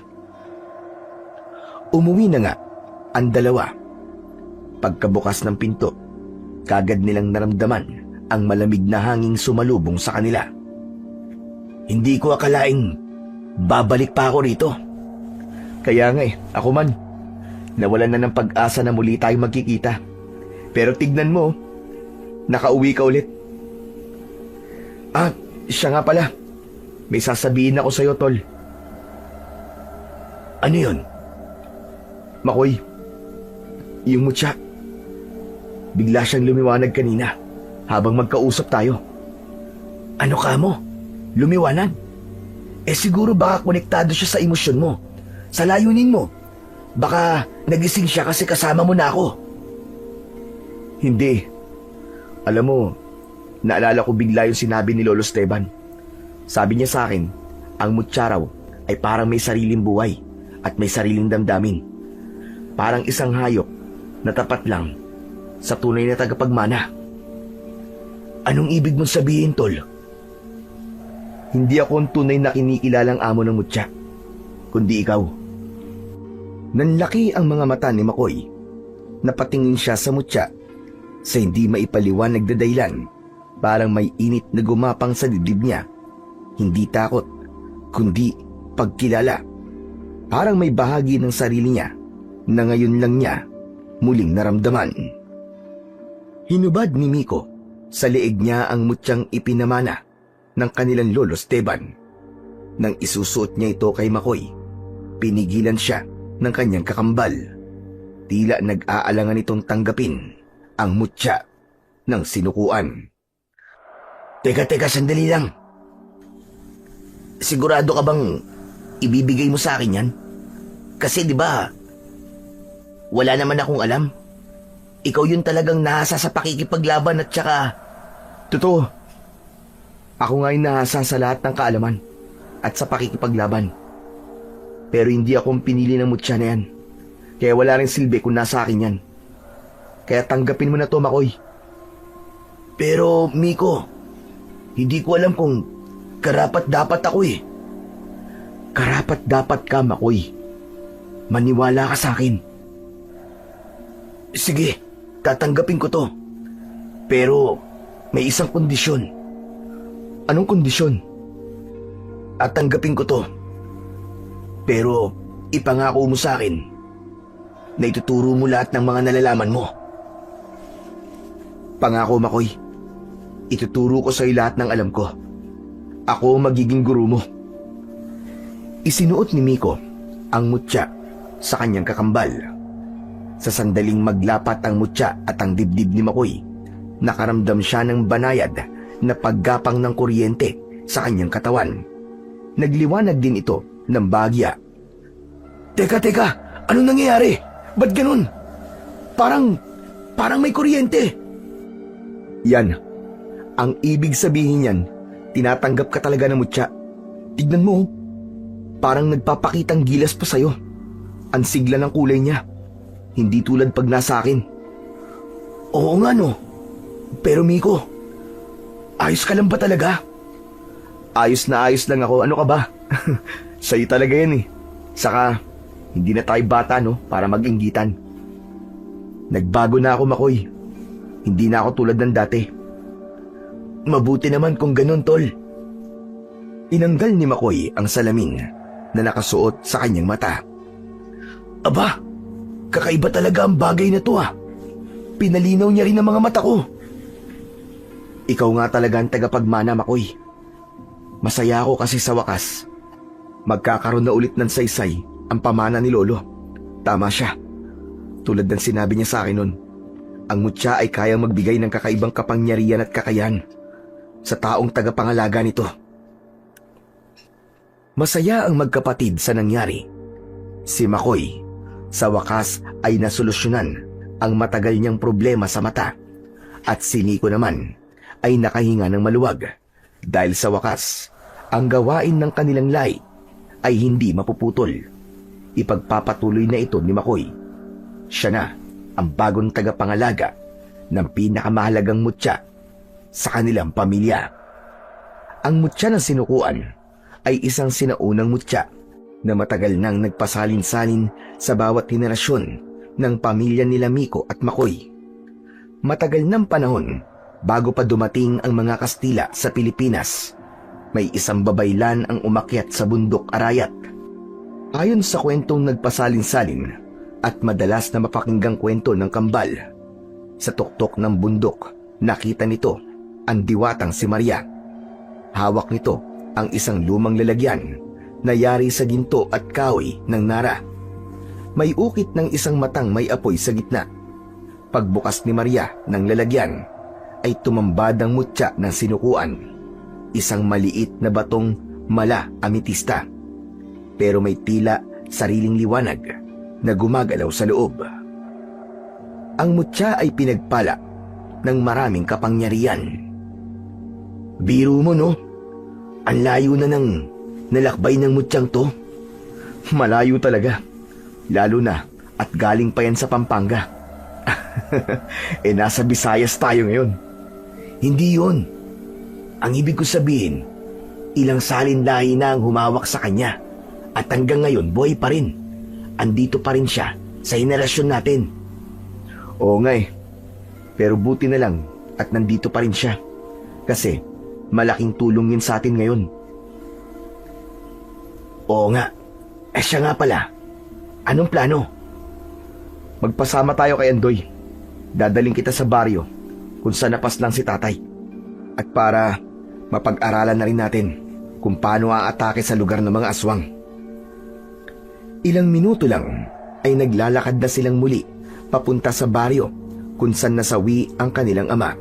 Umuwi na nga ang dalawa. Pagkabukas ng pinto, kagad nilang naramdaman ang malamig na hanging sumalubong sa kanila. Hindi ko akalaing babalik pa ako rito. Kaya nga ako man. Nawalan na ng pag-asa na muli tayong magkikita. Pero tignan mo, nakauwi ka ulit. Siya nga pala. May sasabihin ako sa'yo, Tol. Ano yun? Makoy, yung mutya. Bigla siyang lumiwanag kanina habang magkausap tayo. Ano ka mo? Lumiwanag? Siguro baka konektado siya sa emosyon mo, sa layunin mo. Baka nagising siya kasi kasama mo na ako. Hindi. Alam mo, naalala ko bigla yung sinabi ni Lolo Esteban. Sabi niya sa akin, ang mutya raw ay parang may sariling buhay at may sariling damdamin. Parang isang hayop na tapat lang sa tunay na tagapagmana. Anong ibig mong sabihin, Tol? Hindi ako ang tunay na kinikilalang amo ng mutya, kundi ikaw. Nanlaki ang mga mata ni Makoy. Napatingin siya sa mutya sa hindi maipaliwanag na dahilan. Parang may init na gumapang sa dibdib niya. Hindi takot, kundi pagkilala. Parang may bahagi ng sarili niya na ngayon lang niya muling naramdaman. Hinubad ni Miko sa leeg niya ang mutyang ipinamana ng kanilang Lolo Esteban. Nang isusuot niya ito kay Makoy, pinigilan siya ng kanyang kakambal. Tila nag-aalangan itong tanggapin ang mutya ng sinukuan. Teka, sandali lang. Sigurado ka bang ibibigay mo sa akin yan? Kasi di ba, wala naman akong alam. Ikaw yun talagang nahasa sa pakikipaglaban at saka... Totoo. Ako nga yung nahasa sa lahat ng kaalaman at sa pakikipaglaban. Pero hindi akong pinili ng mutya na yan. Kaya wala rin silbi kung nasa akin yan. Kaya tanggapin mo na to, Makoy. Pero, Miko, hindi ko alam kung karapat-dapat ako eh. Karapat-dapat ka, Makoy. Maniwala ka sa akin. Sige, tatanggapin ko to. Pero, may isang kondisyon. Anong kondisyon? Tatanggapin ko to. Pero, ipangako mo sa akin na ituturo mo lahat ng mga nalalaman mo. Pangako, Makoy. Ituturo ko sa'yo lahat ng alam ko. Ako magiging guru mo. Isinuot ni Miko ang mutya sa kanyang kakambal. Sa sandaling maglapat ang mutya at ang dibdib ni Makoy, nakaramdam siya ng banayad na paggapang ng kuryente sa kanyang katawan. Nagliwanag din ito ng bagya. Teka, anong nangyayari? Ba't ganun? Parang may kuryente. Yan. Ang ibig sabihin yan, tinatanggap ka talaga ng mutya. Tignan mo, parang nagpapakitang gilas pa sa'yo. Ang sigla ng kulay niya. Hindi tulad pag nasa akin. Oo nga no. Pero Miko, ayos ka lang ba talaga? Ayos na ayos lang ako. Ano ka ba? Sa'yo talaga yan eh. Saka, hindi na tayo bata no, para mag-inggitan. Nagbago na ako, Makoy. Hindi na ako tulad ng dati. Mabuti naman kung ganun, Tol. Inanggal ni Makoy ang salamin na nakasuot sa kanyang mata. Aba, kakaiba talaga ang bagay na to ah. Pinalinaw niya rin ang mga mata ko. Ikaw nga talaga ang tagapagmana, Makoy. Masaya ako kasi sa wakas, magkakaroon na ulit ng saysay ang pamana ni Lolo. Tama siya. Tulad ng sinabi niya sa akin nun, ang mutya ay kayang magbigay ng kakaibang kapangyarihan at kakayahan sa taong tagapangalaga nito. Masaya ang magkapatid sa nangyari. Si Makoy, sa wakas ay nasolusyonan ang matagal niyang problema sa mata, at si Miko naman ay nakahinga ng maluwag dahil sa wakas ang gawain ng kanilang lahi ay hindi mapuputol. Ipagpapatuloy na ito ni Makoy. Siya na ang bagong tagapangalaga ng pinakamahalagang mutya sa kanilang pamilya. Ang mutya ng sinukuan ay isang sinaunang mutya na matagal nang nagpasalin-salin sa bawat henerasyon ng pamilya nila Miko at Makoy. Matagal ng panahon bago pa dumating ang mga Kastila sa Pilipinas, may isang babaylan ang umakyat sa bundok Arayat. Ayon sa kwentong nagpasalin-salin at madalas na mapakinggang kwento ng kambal, sa tuktok ng bundok nakita nito ang diwatang si Maria. Hawak nito ang isang lumang lalagyan na yari sa ginto at kahoy ng Nara. May ukit ng isang matang may apoy sa gitna. Pagbukas ni Maria ng lalagyan ay tumambad ang mutya ng sinukuan, isang maliit na batong mala ametista, pero may tila sariling liwanag na gumagalaw sa loob. Ang mutya ay pinagpala ng maraming kapangyarihan. Biro mo, no? Ang layo na ng nalakbay ng mutyang to. Malayo talaga. Lalo na at galing pa yan sa Pampanga. Nasa Visayas tayo ngayon. Hindi yon. Ang ibig ko sabihin, ilang salin lahi na ang humawak sa kanya. At hanggang ngayon, buhay pa rin. Andito pa rin siya sa henerasyon natin. Oo nga eh. Pero buti na lang at nandito pa rin siya. Kasi malaking tulong yun sa atin ngayon. Oo nga. Siya nga pala. Anong plano? Magpasama tayo kay Andoy. Dadaling kita sa baryo kung saan napaslang si tatay. At para mapag-aralan na rin natin kung paano aatake sa lugar ng mga aswang. Ilang minuto lang ay naglalakad na silang muli papunta sa baryo kung saan nasawi ang kanilang ama.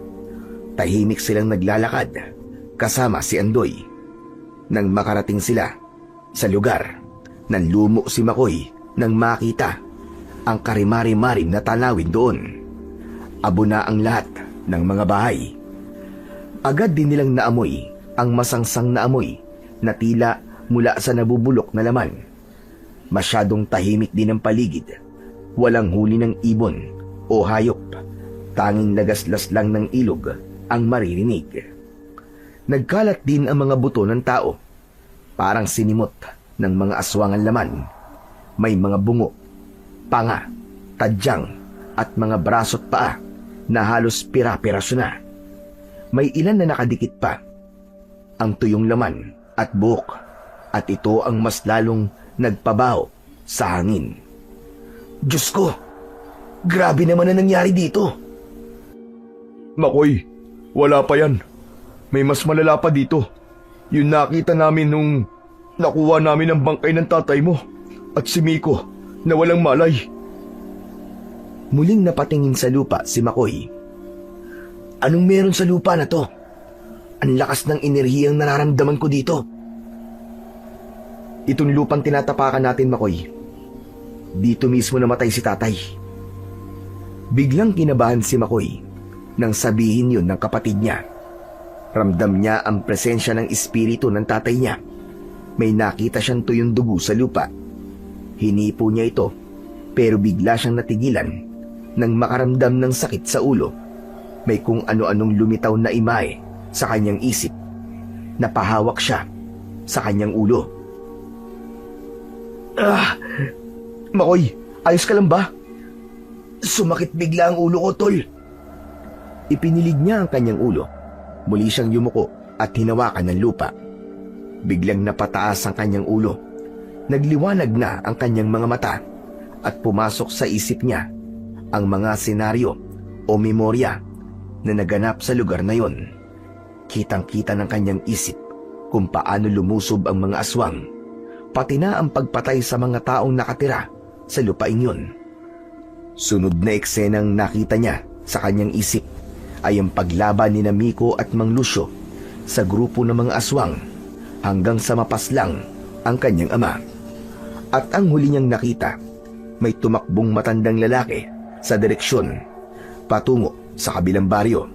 Tahimik silang naglalakad kasama si Andoy. Nang makarating sila sa lugar, nanlumo si Makoy nang makita ang karimari-marim na tanawin doon. Abo na ang lahat ng mga bahay. Agad din nilang naamoy ang masangsang na amoy na tila mula sa nabubulok na laman. Masyadong tahimik din ang paligid. Walang huli ng ibon o hayop. Tanging lagaslas lang ng ilog ang maririnig. Nagkalat din ang mga buto ng tao. Parang sinimot ng mga aswang ang laman. May mga bungo, panga, tadyang at mga braso at paa na halos pira-piraso na. May ilan na nakadikit pa. Ang tuyong laman at buhok, at ito ang mas lalong nagpabaho sa hangin. Diyos ko! Grabe naman ang nangyari dito. Makoy, wala pa yan. May mas malala pa dito. Yung nakita namin nung nakuha namin ang bangkay ng tatay mo at si Miko na walang malay. Muling napatingin sa lupa si Makoy. Anong meron sa lupa na to? Ang lakas ng enerhiyang nararamdaman ko dito. Itong lupang tinatapakan natin, Makoy. Dito mismo namatay si tatay. Biglang kinabahan si Makoy nang sabihin yun ng kapatid niya. Ramdam niya ang presensya ng espiritu ng tatay niya. May nakita siyang tuyong dugo sa lupa. Hinipo niya ito, pero bigla siyang natigilan nang makaramdam ng sakit sa ulo. May kung ano-anong lumitaw na imahe sa kanyang isip. Napahawak siya sa kanyang ulo. Makoy, ayos ka lang ba? Sumakit bigla ang ulo ko, tol. Ipinilig niya ang kanyang ulo. Muli siyang yumuko at hinawakan ng lupa. Biglang napataas ang kanyang ulo. Nagliwanag na ang kanyang mga mata at pumasok sa isip niya ang mga senaryo o memorya na naganap sa lugar na yon. Kitang-kita ng kanyang isip kung paano lumusob ang mga aswang, pati na ang pagpatay sa mga taong nakatira sa lupain yon. Sunod na eksenang nakita niya sa kanyang isip ay ang paglaban ni Miko at Mang Lucio sa grupo ng mga aswang hanggang sa mapaslang ang kanyang ama. At ang huli niyang nakita, may tumakbong matandang lalaki sa direksyon patungo sa kabilang baryo.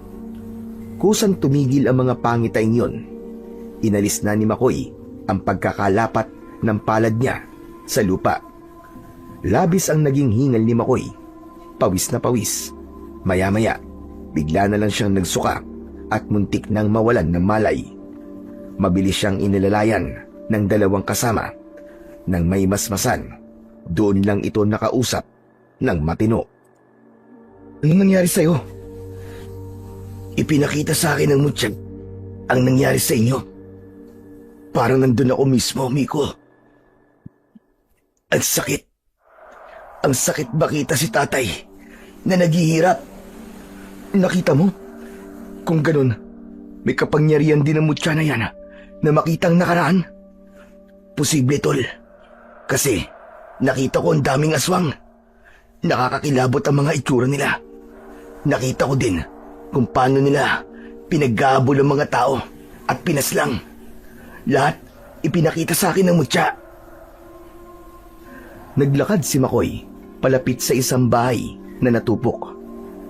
Kusang tumigil ang mga pangitain yon. Inalis na ni Makoy ang pagkakalapat ng palad niya sa lupa. Labis ang naging hingal ni Makoy. Pawis na pawis. Maya-maya, bigla na lang siyang nagsuka at muntik nang mawalan ng malay. Mabilis siyang inilalayan ng dalawang kasama. Nang may masmasan, doon lang ito nakausap ng matino. Anong nangyari sa'yo? Ipinakita sa akin ng mutsyag ang nangyari sa inyo. Parang nandun ako mismo, Miko. Ang sakit. Ang sakit makita si tatay na naghihirap. Nakita mo? Kung ganun, may kapangyarihan din ang mutya na yan na makitang nakaraan. Posible, tol. Kasi nakita ko ang daming aswang. Nakakakilabot ang mga itsura nila. Nakita ko din kung paano nila pinaggahabol ang mga tao at pinaslang. Lahat ipinakita sa akin ng mutya. Naglakad si Makoy palapit sa isang bahay na natupok.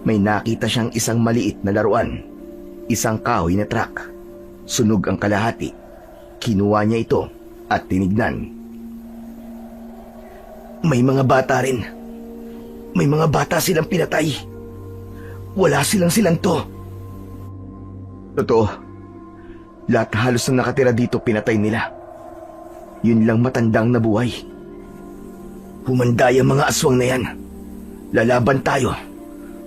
May nakita siyang isang maliit na laruan. Isang kahoy na truck. Sunog ang kalahati. Kinuha niya ito at tinignan. May mga bata rin. May mga bata silang pinatay. Wala silang to. Totoo. Lahat halos na nakatira dito pinatay nila. Yun lang matandang nabuhay. Humanday ang mga aswang na yan. Lalaban tayo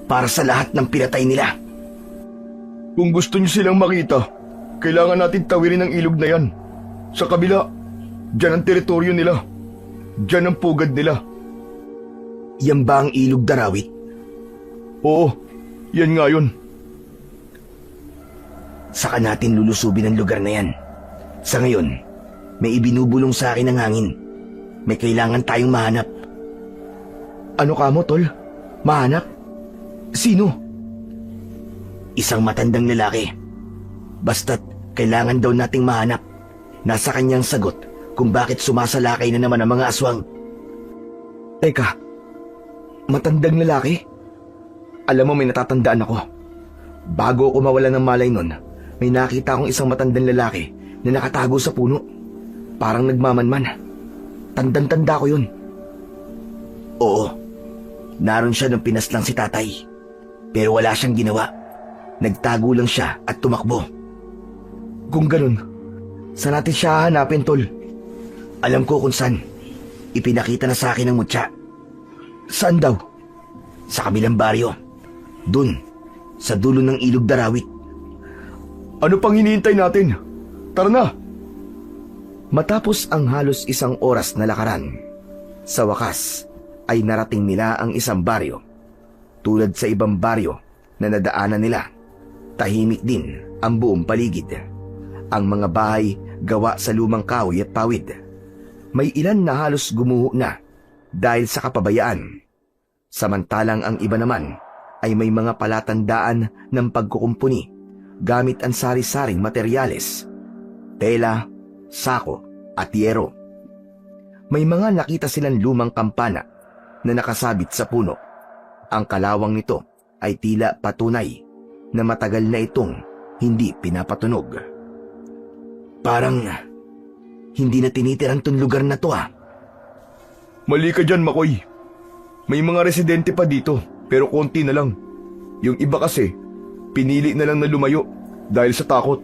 para sa lahat ng pinatay nila. Kung gusto niyo silang makita, kailangan natin tawirin ang ilog na yan. Sa kabila, dyan ang teritoryo nila. Dyan ang pugad nila. Yan ba ang ilog Darawit? Oo, yan nga yun. Saka natin lulusubin ang lugar na yan. Sa ngayon, may ibinubulong sa akin ng hangin. May kailangan tayong mahanap. Ano ka mo, tol? Mahanap? Sino? Isang matandang lalaki. Basta't kailangan daw nating mahanap. Nasa kanyang sagot kung bakit sumasalakay na naman ang mga aswang. Teka, matandang lalaki? Alam mo, may natatandaan ako. Bago ako mawala ng malay nun, may nakita akong isang matandang lalaki na nakatago sa puno. Parang nagmamanman. Tandang-tanda ko yun. Oo, naroon siya nung pinaslang si tatay. Pero wala siyang ginawa. Nagtago lang siya at tumakbo. Kung ganun, saan natin siya hanapin, tol? Alam ko kung saan. Ipinakita na sa akin ng mutya. Saan daw? Sa kabilang baryo. Dun, sa dulo ng ilog Darawit. Ano pang hinihintay natin? Tara na! Matapos ang halos isang oras na lakaran, sa wakas ay narating nila ang isang baryo. Tulad sa ibang baryo na nadaanan nila, tahimik din ang buong paligid. Ang mga bahay gawa sa lumang kahoy at pawid. May ilan na halos gumuho na dahil sa kapabayaan. Samantalang ang iba naman ay may mga palatandaan ng pagkukumpuni gamit ang sari-saring materyales, tela, sako at yero. May mga nakita silang lumang kampana na nakasabit sa puno. Ang kalawang nito ay tila patunay na matagal na itong hindi pinapatunog. Parang hindi na tinitirhan tong lugar na to Mali ka dyan, Makoy. May mga residente pa dito, pero konti na lang. Yung iba kasi, pinili na lang na lumayo dahil sa takot.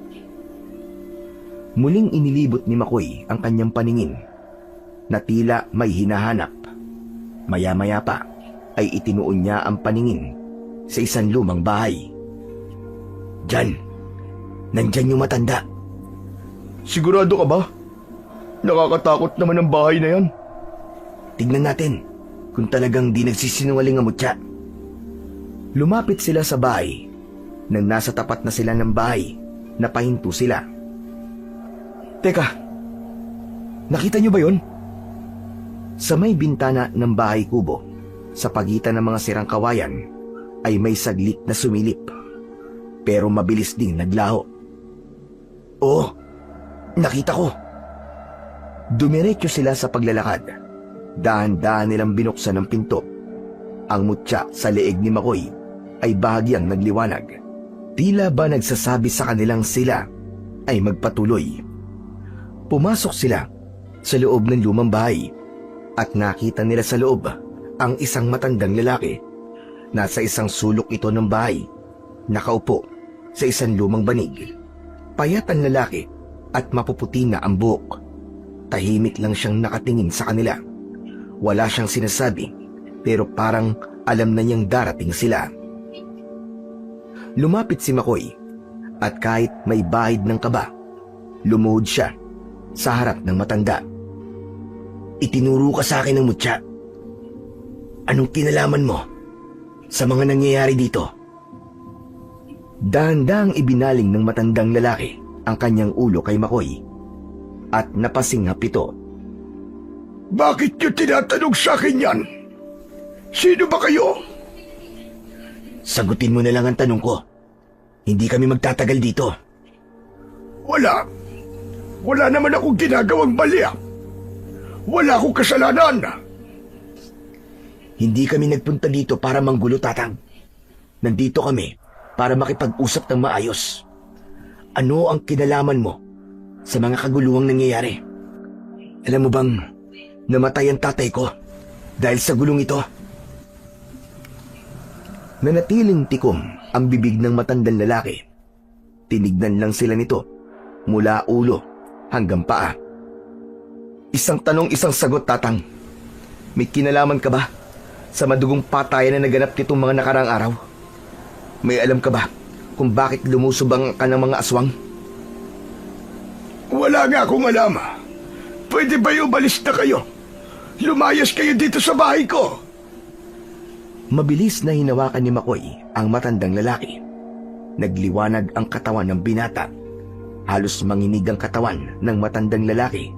Muling inilibot ni Makoy ang kanyang paningin na tila may hinahanap. Maya-maya pa ay itinuon niya ang paningin sa isang lumang bahay. Diyan, nandyan yung matanda. Sigurado ka ba? Nakakatakot naman ang bahay na yan. Tignan natin kung talagang di nagsisinungaling ang mutya. Lumapit sila sa bahay. Nang nasa tapat na sila ng bahay, napahinto sila. Teka, nakita niyo ba yon? Sa may bintana ng bahay kubo Sa pagitan ng mga sirang kawayan ay may saglit na sumilip, pero mabilis ding naglaho. Oh, nakita ko! Dumiretso sila sa paglalakad. Dahan-dahan nilang binuksan ang pinto. Ang mutya sa leeg ni Makoy ay bahagyang nagliwanag. Tila ba nagsasabi sa kanilang sila ay magpatuloy. Pumasok sila sa loob ng lumang bahay at nakita nila sa loob ang isang matandang lalaki. Nasa isang sulok ito ng bahay, nakaupo sa isang lumang banig. Payat ang lalaki at mapuputi na ang buhok. Tahimik lang siyang nakatingin sa kanila. Wala siyang sinasabi, pero parang alam na niyang darating sila. Lumapit si Makoy at kahit may bahid ng kaba, lumuhod siya sa harap ng matanda. Itinuro ka sa akin ng mutya. Anong kinalaman mo sa mga nangyayari dito? Dahan-dahang ibinaling ng matandang lalaki ang kanyang ulo kay Makoy at napasinghap ito. Bakit niyo tinatanong sa akin yan? Sino ba kayo? Sagutin mo na lang ang tanong ko. Hindi kami magtatagal dito. Wala. Wala naman akong ginagawang mali. Wala akong kasalanan. Hindi kami nagpunta dito para manggulo, Tatang. Nandito kami para makipag-usap ng maayos. Ano ang kinalaman mo sa mga kaguluhang nangyayari? Alam mo bang namatay ang tatay ko dahil sa gulong ito? Nanatiling tikom ang bibig ng matandang lalaki. Tinignan lang sila nito mula ulo hanggang paa. Isang tanong, isang sagot, Tatang. May kinalaman ka ba sa madugong patayan na naganap nitong mga nakaraang araw? May alam ka ba kung bakit lumusubang ka ng mga aswang? Wala nga akong alam. Pwede ba umalis na kayo? Lumayas kayo dito sa bahay ko. Mabilis na hinawakan ni Makoy ang matandang lalaki. Nagliwanag ang katawan ng binata. Halos manginig ang katawan ng matandang lalaki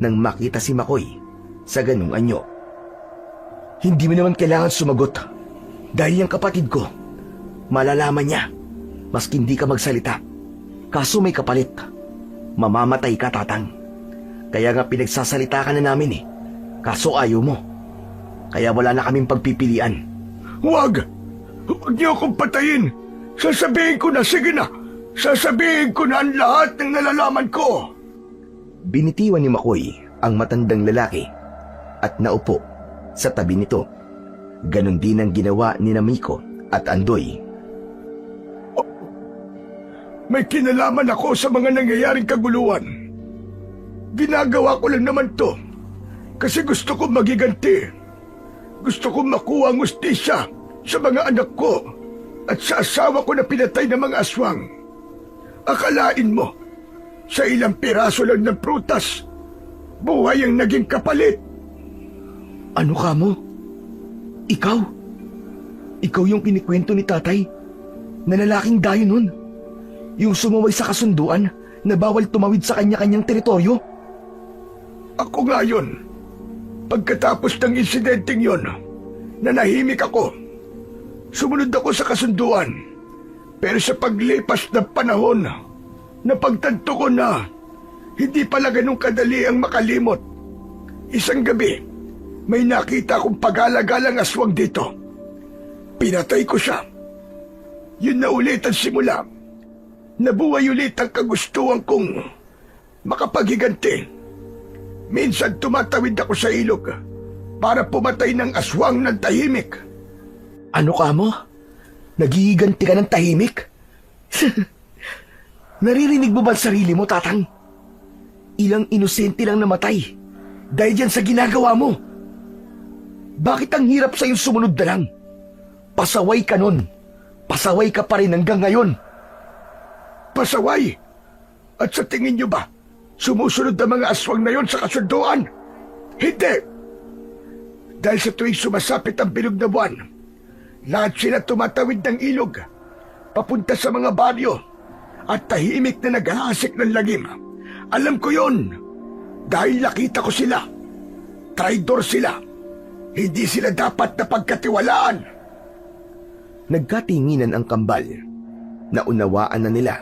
nang makita si Makoy sa ganung anyo. Hindi mo naman kailangan sumagot dahil yung kapatid ko, malalaman niya maski hindi ka magsalita. Kaso may kapalit. Mamamatay ka, Tatang. Kaya nga pinagsasalita ka na namin kaso ayaw mo. Kaya wala na kaming pagpipilian. Huwag! Huwag niyo akong patayin! Sasabihin ko na, sige na! Sasabihin ko na ang lahat ng nalalaman ko! Binitiwan ni Makoy ang matandang lalaki at naupo sa tabi nito. Ganon din ang ginawa ni Miko at Andoy. May kinalaman ako sa mga nangyayaring kaguluhan. Ginagawa ko lang naman to kasi gusto kong magiganti. Gusto kong makuha ang hustisya sa mga anak ko at sa asawa ko na pinatay ng mga aswang. Akalain mo, sa ilang piraso lang ng prutas, buhay ang naging kapalit. Ano ka mo? Ikaw? Ikaw yung kinikwento ni tatay na lalaking dayo nun? Yung sumaway sa kasunduan na bawal tumawid sa kanya-kanyang teritoryo? Ako nga yun. Pagkatapos ng insidenteng yon, nanahimik ako. Sumunod ako sa kasunduan. Pero sa paglipas ng panahon, napagtanto ko na hindi pala ganun kadali ang makalimot. Isang gabi, may nakita akong pag-alagalang aswang dito. Pinatay ko siya. Yun na ulit ang simula. Nabuhay ulit ang kagustuhan kong makapaghiganti. Minsan tumatawid ako sa ilog para pumatay ng aswang ng tahimik. Ano ka mo? Nagigiganti ka ng tahimik? Naririnig mo ba ang sarili mo, Tatang? Ilang inosente lang namatay dahil dyan sa ginagawa mo. Bakit ang hirap sa'yo sumunod na lang? Pasaway ka nun. Pasaway ka pa rin hanggang ngayon. Pasaway? At sa tingin niyo ba, sumusunod ang mga aswang na yon sa kasunduan? Hindi! Dahil sa tuwing sumasapit ang bilog na buwan, lahat sila tumatawid ng ilog, papunta sa mga baryo, at tahimik na naghahasik ng lagim. Alam ko yon, dahil nakita ko sila. Traidor sila. Hindi sila dapat na pagkatiwalaan. Nagkatinginan ang kambal. Naunawaan na nila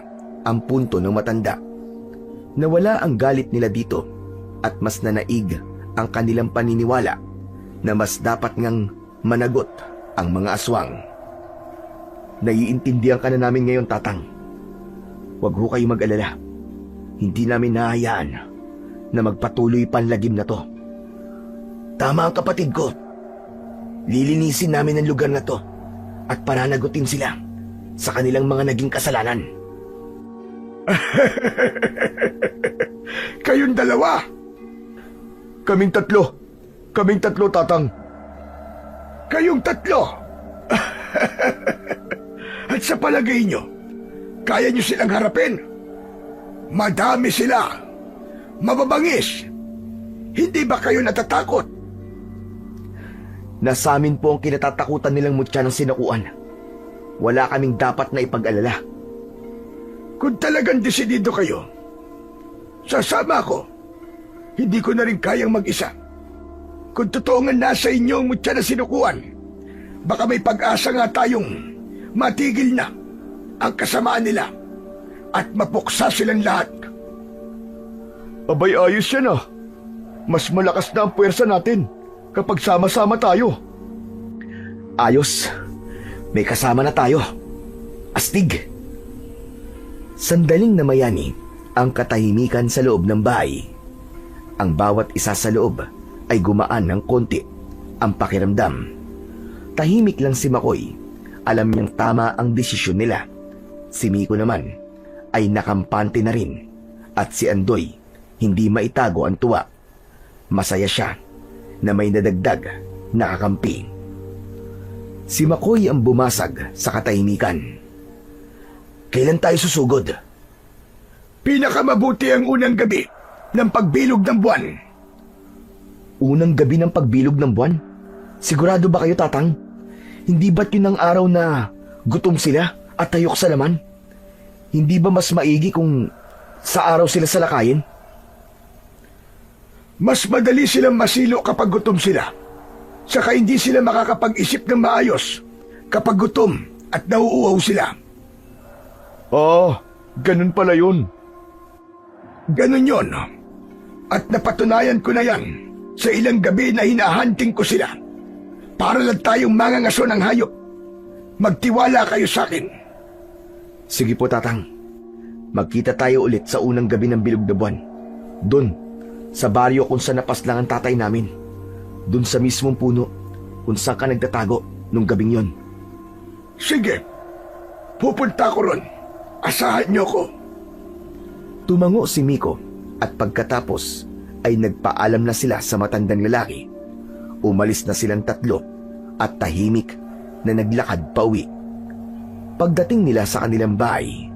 ang punto ng matanda. Nawala ang galit nila dito at mas nanaig ang kanilang paniniwala na mas dapat ngang managot ang mga aswang. Naiintindihan ka na namin ngayon, Tatang. Huwag ho kayo mag-alala. Hindi namin nahayaan na magpatuloy pa ang lagim na to. Tama ang kapatid ko. Lilinisin namin ang lugar na to at pananagutin sila sa kanilang mga naging kasalanan. Kayong dalawa, Kaming tatlo. Kaming tatlo, Tatang. kayong tatlo. At sa palagay nyo, kaya nyo silang harapin? Madami sila. Mababangis. Hindi ba kayo natatakot? Nasamin po ang kinatatakutan nilang mutya ng sinakuan. Wala kaming dapat na ipag-alala. Kung talagang desidido kayo, sasama ako. Hindi ko na rin kayang mag-isa. Kung totoo nga nasa inyo ang mutya na sinukuan, baka may pag-asa nga tayong matigil na ang kasamaan nila at mapuksa silang lahat. Abay, ayos yan ah. Mas malakas na ang puwersa natin kapag sama-sama tayo. Ayos. May kasama na tayo. Astig. Sandaling namayani ang katahimikan sa loob ng bahay. Ang bawat isa sa loob ay gumaan ng konti ang pakiramdam. Tahimik lang si Makoy. Alam niyang tama ang desisyon nila. Si Miko naman ay nakampante na rin. At si Andoy hindi maitago ang tuwa. Masaya siya na may nadagdag na kakampi. Si Makoy ang bumasag sa katahimikan. Kailan tayo susugod? Pinakamabuti ang unang gabi ng pagbilog ng buwan. Unang gabi ng pagbilog ng buwan? Sigurado ba kayo, Tatang? Hindi ba't yun ang araw na gutom sila at tayok sa laman? Hindi ba mas maigi kung sa araw sila salakayin? Mas madali silang masilo kapag gutom sila. Saka hindi sila makakapag-isip ng maayos kapag gutom at nauuhaw sila. Ganun pala yun. Ganun yon. At napatunayan ko na yan sa ilang gabi na hinahunting ko sila. Para lang tayong mangangaso ng hayop. Magtiwala kayo sa akin. Sige po, Tatang. Magkita tayo ulit sa unang gabi ng bilog na buwan. Doon, sa baryo kung saan napaslang ang tatay namin. Doon sa mismong puno kung saan ka nagtatago nung gabing yon. Sige, pupunta ko ron. Asahan niyo ko. Tumango si Miko at pagkatapos ay nagpaalam na sila sa matandang lalaki. Umalis na silang tatlo at tahimik na naglakad pauwi. Pagdating nila sa kanilang bahay,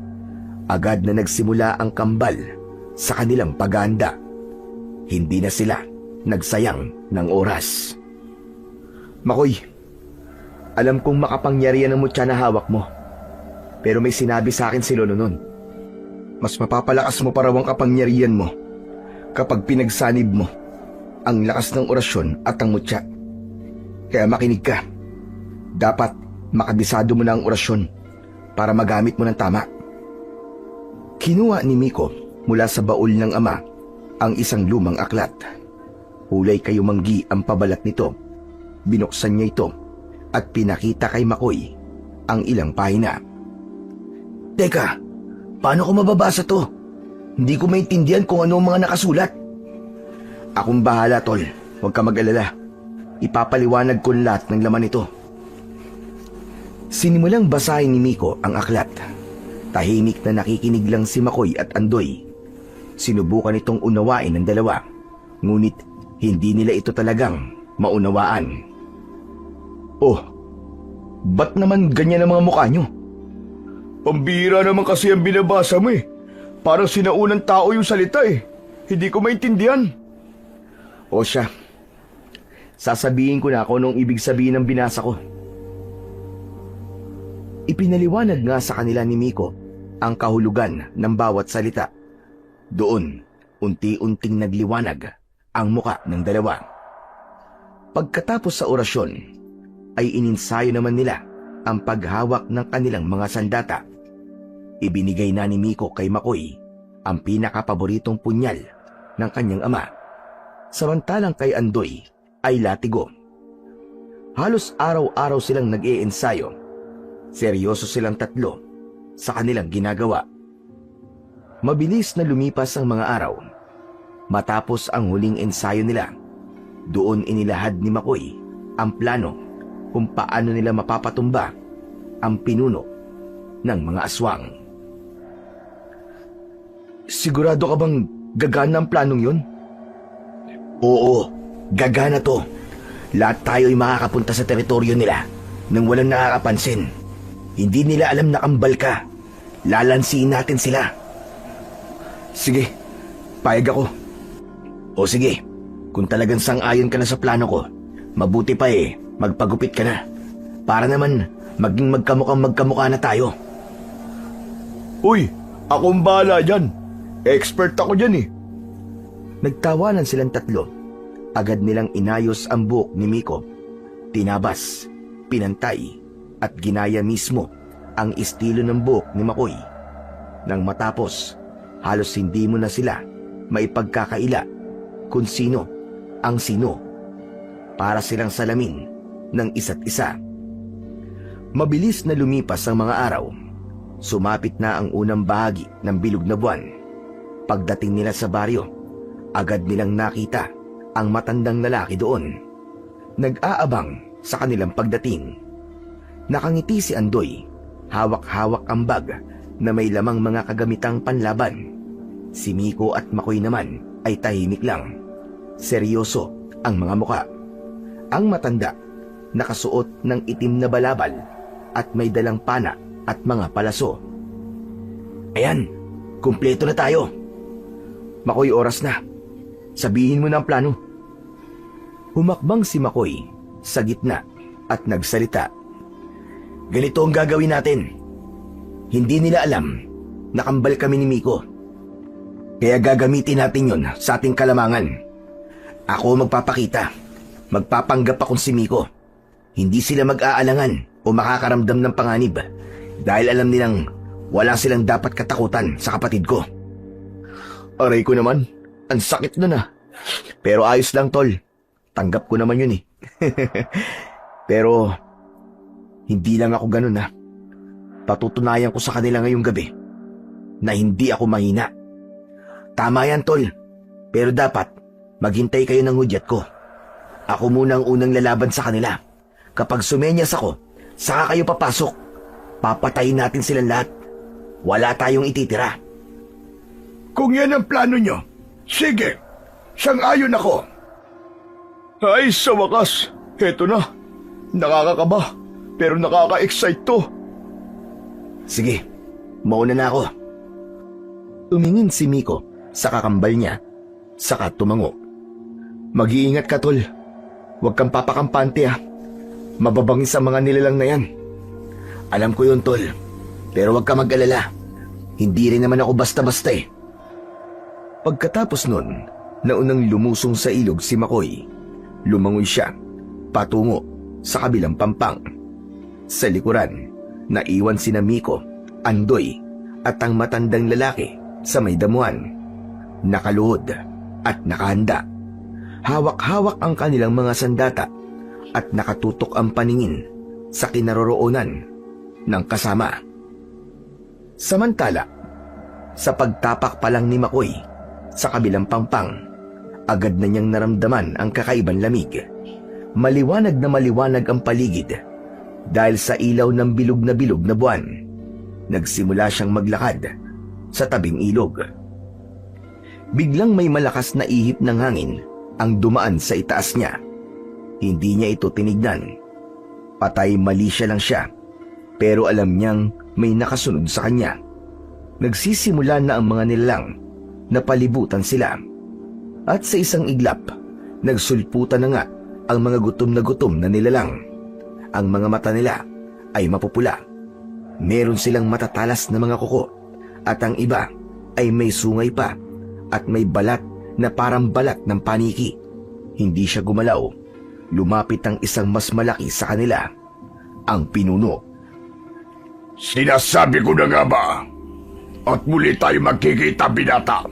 agad na nagsimula ang kambal sa kanilang paghahanda. Hindi na sila nagsayang ng oras. Makoy, alam kong makapangyarihan ang mutya na hawak mo. Pero may sinabi sa akin si Lolo nun. Mas mapapalakas mo pa raw ang kapangyarihan mo kapag pinagsanib mo ang lakas ng orasyon at ang mutya. Kaya makinig ka. Dapat makabisado mo na ang orasyon para magamit mo ng tama. Kinuha ni Miko mula sa baul ng ama ang isang lumang aklat. Hulay kayo manggi ang pabalat nito. Binuksan niya ito at pinakita kay Makoy ang ilang pahina. Teka, paano ko mababasa to? Hindi ko maintindihan kung ano ang mga nakasulat. Akong bahala, Tol. Huwag ka mag-alala. Ipapaliwanag ko lahat ng laman nito. Sinimulang basahin ni Miko ang aklat. Tahimik na nakikinig lang si Makoy at Andoy. Sinubukan itong unawain ng dalawa. Ngunit hindi nila ito talagang maunawaan. Oh, ba't naman ganyan ang mga mukha nyo? Pambira naman kasi ang binabasa mo eh. Parang sinaunang tao yung salita eh. Hindi ko maintindihan. O siya, sasabihin ko na kung anong ibig sabihin ng binasa ko. Ipinaliwanag nga sa kanila ni Miko ang kahulugan ng bawat salita. Doon, unti-unting nagliwanag ang muka ng dalawa. Pagkatapos sa orasyon, ay ininsayo naman nila ang paghawak ng kanilang mga sandata. Ibinigay na ni Miko kay Makoy ang pinakapaboritong punyal ng kanyang ama, samantalang kay Andoy ay latigo. Halos araw-araw silang nag-iensayo. Seryoso silang tatlo sa kanilang ginagawa. Mabilis na lumipas ang mga araw. Matapos ang huling ensayo nila, doon inilahad ni Makoy ang plano kung paano nila mapapatumba ang pinuno ng mga aswang. Sigurado ka bang gagana ang planong yun? Oo, gagana to. Lahat tayo ay makakapunta sa teritoryo nila nang walang nakakapansin. Hindi nila alam na kambal ka. Lalansiin natin sila. Sige, payag ako. O sige, kung talagang sang-ayon ka na sa plano ko, mabuti pa magpagupit ka na. Para naman maging magkamukha na tayo. Uy, akong bahala dyan. Expert ako dyan eh. Nagtawanan silang tatlo. Agad nilang inayos ang buhok ni Miko. Tinabas, pinantay, at ginaya mismo ang estilo ng buhok ni Makoy. Nang matapos, halos hindi mo na sila maipagkakaila kung sino ang sino. Para silang salamin ng isa't isa. Mabilis na lumipas ang mga araw. Sumapit na ang unang bahagi ng bilog na buwan. Pagdating nila sa baryo, agad nilang nakita ang matandang lalaki doon. Nag-aabang sa kanilang pagdating. Nakangiti si Andoy, hawak-hawak ang bag na may lamang mga kagamitang panlaban. Si Miko at Makoy naman ay tahimik lang. Seryoso ang mga muka. Ang matanda, nakasuot ng itim na balabal at may dalang pana at mga palaso. Ayan, kumpleto na tayo. Makoy, oras na. Sabihin mo na ang plano. Humakbang si Makoy sa gitna at nagsalita. Ganito ang gagawin natin. Hindi nila alam na kambal kami ni Miko. Kaya gagamitin natin yon sa ating kalamangan. Ako magpapakita. Magpapanggap akong si Miko. Hindi sila mag-aalangan o makakaramdam ng panganib dahil alam nilang wala silang dapat katakutan sa kapatid ko. Aray ko naman, ang sakit na na. Pero ayos lang, tol. Tanggap ko naman yun eh. Pero hindi lang ako ganun ha. Patutunayan ko sa kanila ngayong gabi na hindi ako mahina. Tama yan, tol. Pero dapat maghintay kayo ng hudyat ko. Ako muna ang unang lalaban sa kanila. Kapag sumenyas ako, saka kayo papasok. Papatayin natin silang lahat. Wala tayong ititira. Kung yan ang plano nyo, sige, sang-ayon ako. Ay, sa wakas, heto na. Nakakakaba, pero nakaka-excite to. Sige, mauna na ako. Tumingin si Miko sa kakambal niya, saka tumango. Mag-iingat ka, tol. Huwag kang papakampante ha. Mababangis ang mga nilalang na yan. Alam ko yun, tol. Pero huwag ka mag-alala. Hindi rin naman ako basta-basta eh. Pagkatapos nun, naunang lumusong sa ilog si Makoy. Lumangoy siya, patungo sa kabilang pampang. Sa likuran, naiwan sina Miko, Andoy, at ang matandang lalaki sa may damuhan. Nakaluhod at nakahanda. Hawak-hawak ang kanilang mga sandata at nakatutok ang paningin sa kinaroroonan ng kasama. Samantala, sa pagtapak pa lang ni Makoy sa kabilang pampang, agad na niyang naramdaman ang kakaibang lamig. Maliwanag ang paligid dahil sa ilaw ng bilog na buwan. Nagsimula siyang maglakad sa tabing ilog. Biglang may malakas na ihip ng hangin ang dumaan sa itaas niya. Hindi niya ito tinignan. Patay mali lang siya, pero alam niyang may nakasunod sa kanya. Nagsisimula na ang mga nilalang na palibutan sila. At sa isang iglap, nagsulputan na nga ang mga gutom na nilalang. Ang mga mata nila ay mapupula. Meron silang matatalas na mga kuko at ang iba ay may sungay pa at may balat na parang balat ng paniki. Hindi siya gumalaw. lumapit ang isang mas malaki sa kanila, ang pinuno. Sinasabi ko na nga ba? At muli tayo magkikita, binata.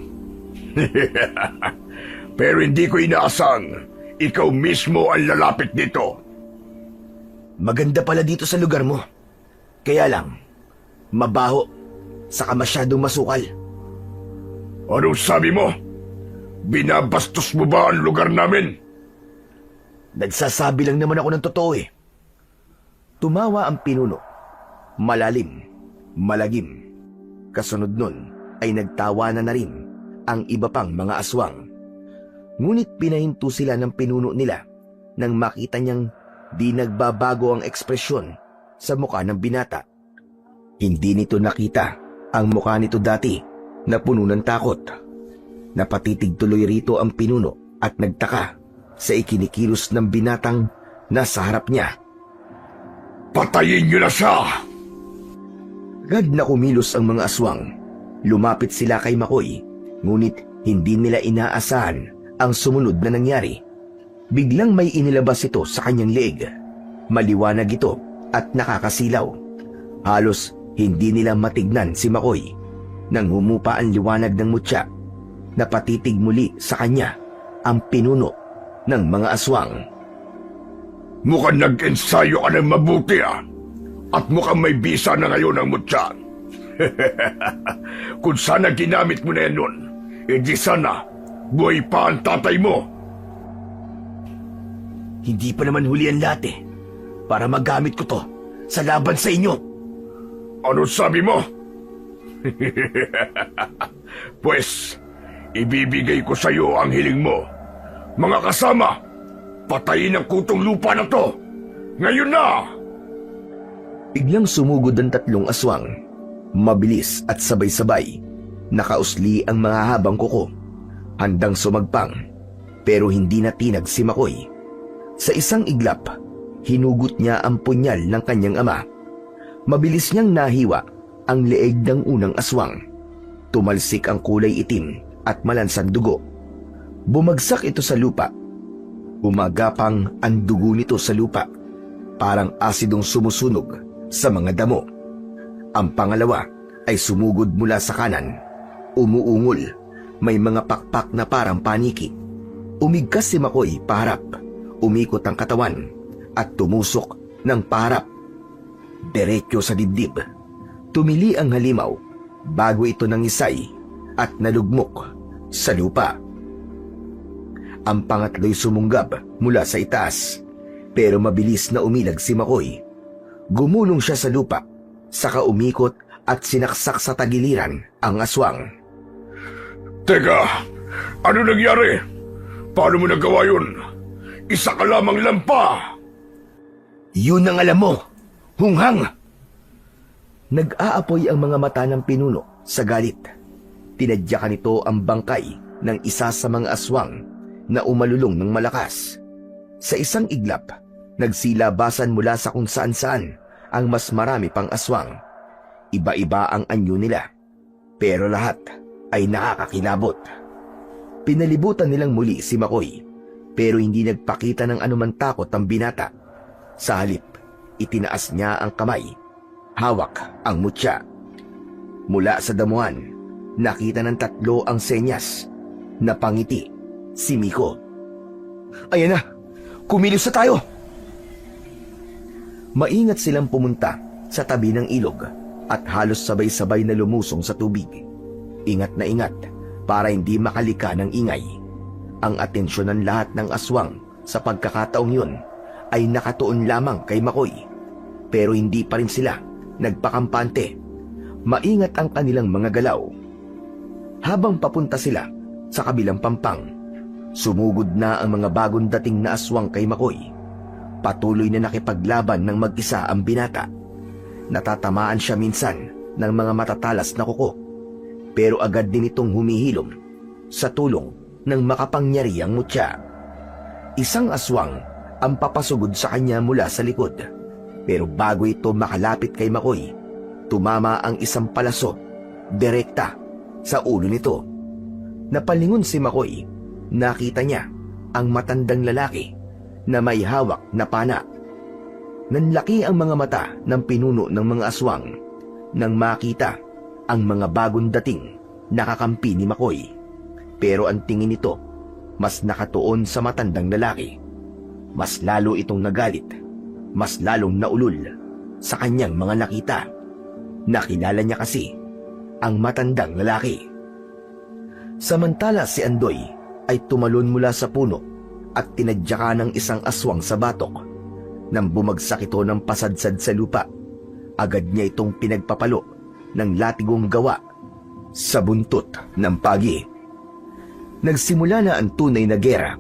Pero hindi ko inaasang ikaw mismo ang lalapit dito. Maganda pala dito sa lugar mo. Kaya lang, mabaho, saka masyadong masukal. Anong sabi mo? Binabastos mo ba ang lugar namin? Nagsasabi lang naman ako ng totoo eh. Tumawa ang pinuno. Malalim, malagim. Kasunod nun ay nagtawanan na rin ang iba pang mga aswang. Ngunit pinahinto sila ng pinuno nila nang makita niyang di nagbabago ang ekspresyon sa mukha ng binata. Hindi nito nakita ang mukha nito dati na puno ng takot. Napatitig tuloy rito ang pinuno at nagtaka sa ikinikilos ng binatang nasa harap niya. Patayin niyo na siya! Agad na kumilos ang mga aswang. Lumapit sila kay Makoy, ngunit hindi nila inaasahan ang sumunod na nangyari. Biglang may inilabas ito sa kanyang leeg. Maliwanag ito at nakakasilaw. Halos hindi nila matignan si Makoy. Nang humupa ang liwanag ng mutya, napatitig muli sa kanya ang pinuno ng mga aswang. Mukhang nag-ensayo ka ng mabuti at mukhang may bisa na ngayon ang mutya. Kung sana ginamit mo na yan nun, hindi sana buhay pa ang tatay mo. Hindi pa naman huli ang lahat eh, para magamit ko to sa laban sa inyo. Ano sabi mo? Pues, ibibigay ko sa iyo ang hiling mo. Mga kasama, patayin ang kutong lupa na to. Ngayon na! Biglang sumugod ang tatlong aswang. Mabilis at sabay-sabay. Nakausli ang mga habang kuko. Handang sumagpang. Pero hindi natinag si Makoy. Sa isang iglap, hinugot niya ang punyal ng kanyang ama. Mabilis niyang nahiwa ang leeg ng unang aswang. Tumalsik ang kulay itim at malansang dugo. Bumagsak ito sa lupa. Umagapang ang dugo nito sa lupa. Parang asidong sumusunog sa mga damo. Ang pangalawa ay sumugod mula sa kanan. Umuungol. May mga pakpak na parang paniki. Umigkas si Makoy paharap. Umikot ang katawan at tumusok ng paharap. Diretso sa dibdib. Tumili ang halimaw bago ito nangisay at nalugmok sa lupa. Ang pangatlo'y sumunggab mula sa itaas, pero mabilis na umilag si Makoy. Gumulong siya sa lupa, saka umikot at sinaksak sa tagiliran ang aswang. Teka, ano nangyari? Paano mo nagawa yun? Isa ka lamang lampa! Yun ang alam mo, hunghang! Nag-aapoy ang mga mata ng pinuno sa galit. Tinadyakan nito ang bangkay ng isa sa mga aswang na umalulong ng malakas. Sa isang iglap, nagsilabasan mula sa kung saan-saan ang mas marami pang aswang. Iba-iba ang anyo nila, pero lahat ay nakakakilabot. Pinalibutan nilang muli si Makoy, pero hindi nagpakita ng anumang takot ang binata. Sa halip, itinaas niya ang kamay, hawak ang mutya. Mula sa damuhan, nakita ng tatlo ang senyas. Napangiti si Miko. Ayan na, kumilos na tayo! Maingat silang pumunta sa tabi ng ilog at halos sabay-sabay na lumusong sa tubig. Ingat na ingat para hindi makalika ng ingay. Ang atensyon ng lahat ng aswang sa pagkakataong yun ay nakatuon lamang kay Makoy. Pero hindi pa rin sila nagpakampante. Maingat ang kanilang mga galaw. Habang papunta sila sa kabilang pampang, sumugod na ang mga bagong dating na aswang kay Makoy. Patuloy na nakipaglaban ng mag-isa ang binata. Natatamaan siya minsan ng mga matatalas na kuko, pero agad din itong humihilom sa tulong ng makapangyarihang mutya. Isang aswang ang papasugod sa kanya mula sa likod, pero bago ito makalapit kay Makoy, tumama ang isang palaso direkta sa ulo nito. Napalingon si Makoy. Nakita niya ang matandang lalaki na may hawak na pana. Nanlaki ang mga mata ng pinuno ng mga aswang nang makita ang mga bagong dating nakakampi ni Makoy. Pero ang tingin nito mas nakatuon sa matandang lalaki. Mas lalo itong nagalit, mas lalong naulol sa kanyang mga nakita. Nakilala niya kasi ang matandang lalaki. Samantala si Andoy ay tumalon mula sa puno at tinadyakan ng isang aswang sa batok. Nang bumagsak ito ng pasadsad sa lupa, agad niya itong pinagpapalo ng latigong gawa sa buntot ng pagi. Nagsimula na ang tunay na gera.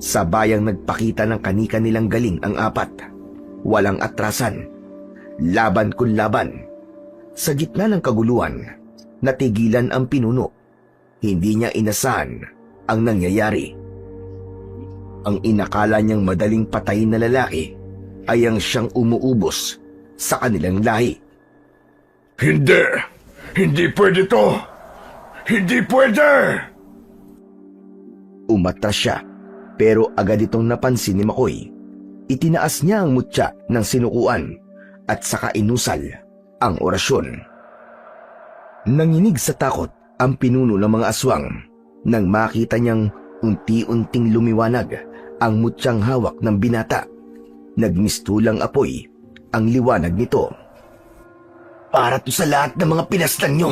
Sabayang nagpakita ng kani-kanilang galing ang apat. Walang atrasan, laban kun laban. Sa gitna ng kaguluhan, natigilan ang pinuno. Hindi niya inasahan ang nangyayari. Ang inakala niyang madaling patayin na lalaki ay ang siyang umuubos sa kanilang lahi. Hindi! Hindi pwede to! Hindi pwede! Umatras siya, pero agad itong napansin ni Makoy. Itinaas niya ang mutya ng sinukuan at saka inusal ang orasyon. Nanginig sa takot ang pinuno ng mga aswang nang makita niyang unti-unting lumiwanag ang mutyang hawak ng binata. Nagmistulang apoy ang liwanag nito. Para to sa lahat ng mga pinastan nyo.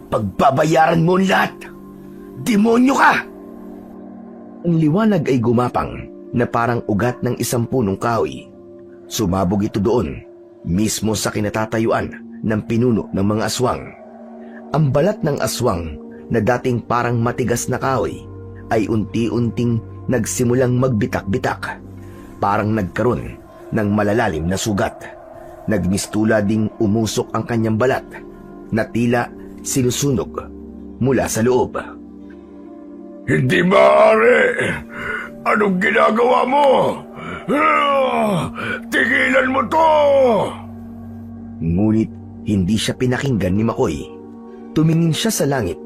Pagbabayaran mo ang lahat. Demonyo ka! Ang liwanag ay gumapang na parang ugat ng isang punong kahoy. Sumabog ito doon, mismo sa kinatatayuan ng pinuno ng mga aswang. Ang balat ng aswang na dating parang matigas na kahoy ay unti-unting nagsimulang magbitak-bitak. Parang nagkaroon ng malalalim na sugat. Nagmistula ding umusok ang kanyang balat na tila sinusunog mula sa loob. Hindi maaari! Anong ginagawa mo? Tigilan mo to! Ngunit hindi siya pinakinggan ni Makoy. Tumingin siya sa langit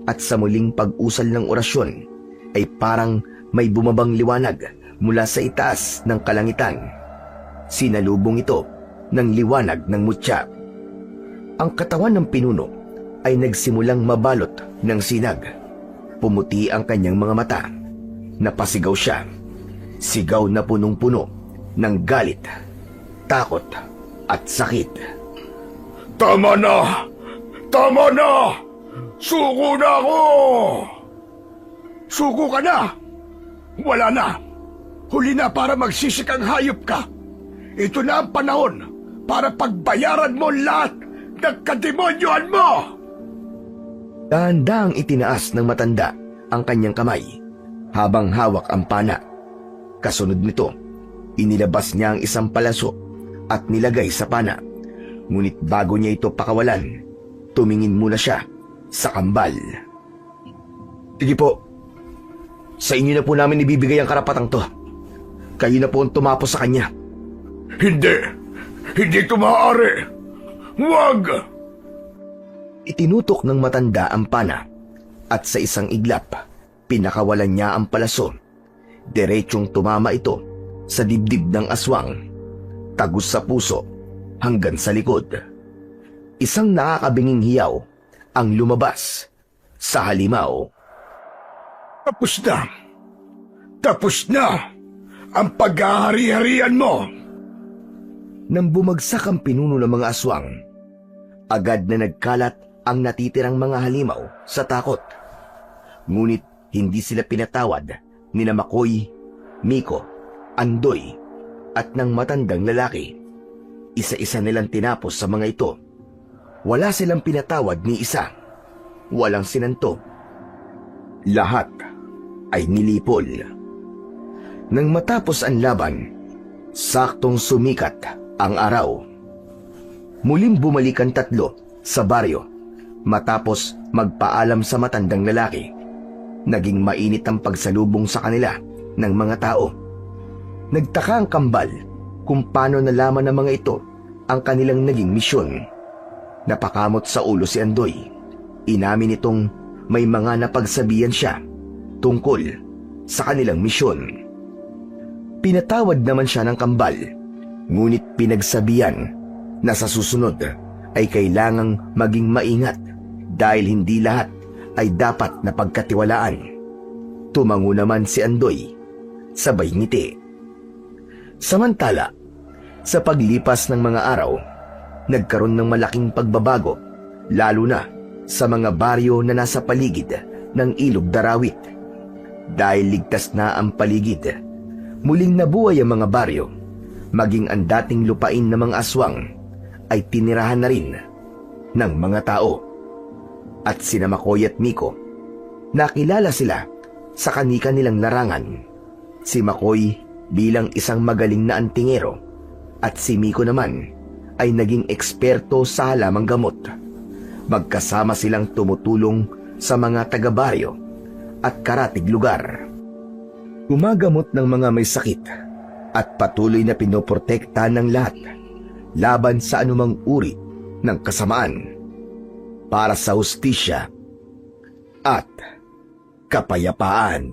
at sa muling pag-usal ng orasyon ay parang may bumabang liwanag mula sa itaas ng kalangitan. Sinalubong ito ng liwanag ng mutya. Ang katawan ng pinuno ay nagsimulang mabalot ng sinag. Pumuti ang kanyang mga mata. Napasigaw siya. Sigaw na punong-puno ng galit, takot at sakit. Tama na! Tama na! Suko na ako! Suko ka na! Wala na! Huli na para magsisikang hayop ka! Ito na ang panahon para pagbayaran mo lahat ng kademonyohan mo! Dahan-dahang itinaas ng matanda ang kanyang kamay habang hawak ang pana. Kasunod nito, inilabas niya ang isang palaso at nilagay sa pana. Ngunit bago niya ito pakawalan, tumingin muna siya sa kambal. Sige po, sa inyo na po namin ibibigay ang karapatang to. Kayo na po ang tumapos sa kanya. Hindi! Hindi ito maaari! Huwag! Itinutok ng matanda ang pana at sa isang iglap, pinakawalan niya ang palaso. Diretsyong tumama ito sa dibdib ng aswang, tagos sa puso hanggang sa likod. Isang nakakabinging hiyaw ang lumabas sa halimaw. Tapos na! Tapos na! Ang paghahari-harian mo! Nang bumagsak ang pinuno ng mga aswang, agad na nagkalat ang natitirang mga halimaw sa takot. Ngunit hindi sila pinatawad ni Makoy, Miko, Andoy at ng matandang lalaki. Isa-isa nilang tinapos sa mga ito. Wala silang pinatawad ni isa. Walang sinanto. Lahat ay nilipol. Nang matapos ang laban, saktong sumikat ang araw. Muling bumalik ang tatlo sa baryo matapos magpaalam sa matandang lalaki. Naging mainit ang pagsalubong sa kanila ng mga tao. Nagtaka ang kambal kung paano nalaman ng mga ito ang kanilang naging misyon. Napakamot sa ulo si Andoy. Inamin itong may mga napagsabihan siya tungkol sa kanilang misyon. Pinatawad naman siya ng kambal, ngunit pinagsabihan na sa susunod ay kailangang maging maingat dahil hindi lahat ay dapat na pagkatiwalaan. Tumango naman si Andoy, sabay ngiti. Samantala, sa paglipas ng mga araw, nagkaroon ng malaking pagbabago, lalo na sa mga baryo na nasa paligid ng Ilog Darawit. Dahil ligtas na ang paligid, muling nabuhay ang mga baryo, maging ang dating lupain ng mga aswang ay tinirahan na rin ng mga tao. At sina Makoy at Miko, nakilala sila sa kanika nilang larangan. Si Makoy bilang isang magaling na antingero at si Miko naman ay naging eksperto sa halamang gamot. Magkasama silang tumutulong sa mga taga-baryo at karatig lugar. Gumagamot ng mga may sakit at patuloy na pinoprotekta ng lahat laban sa anumang uri ng kasamaan para sa hustisya at kapayapaan.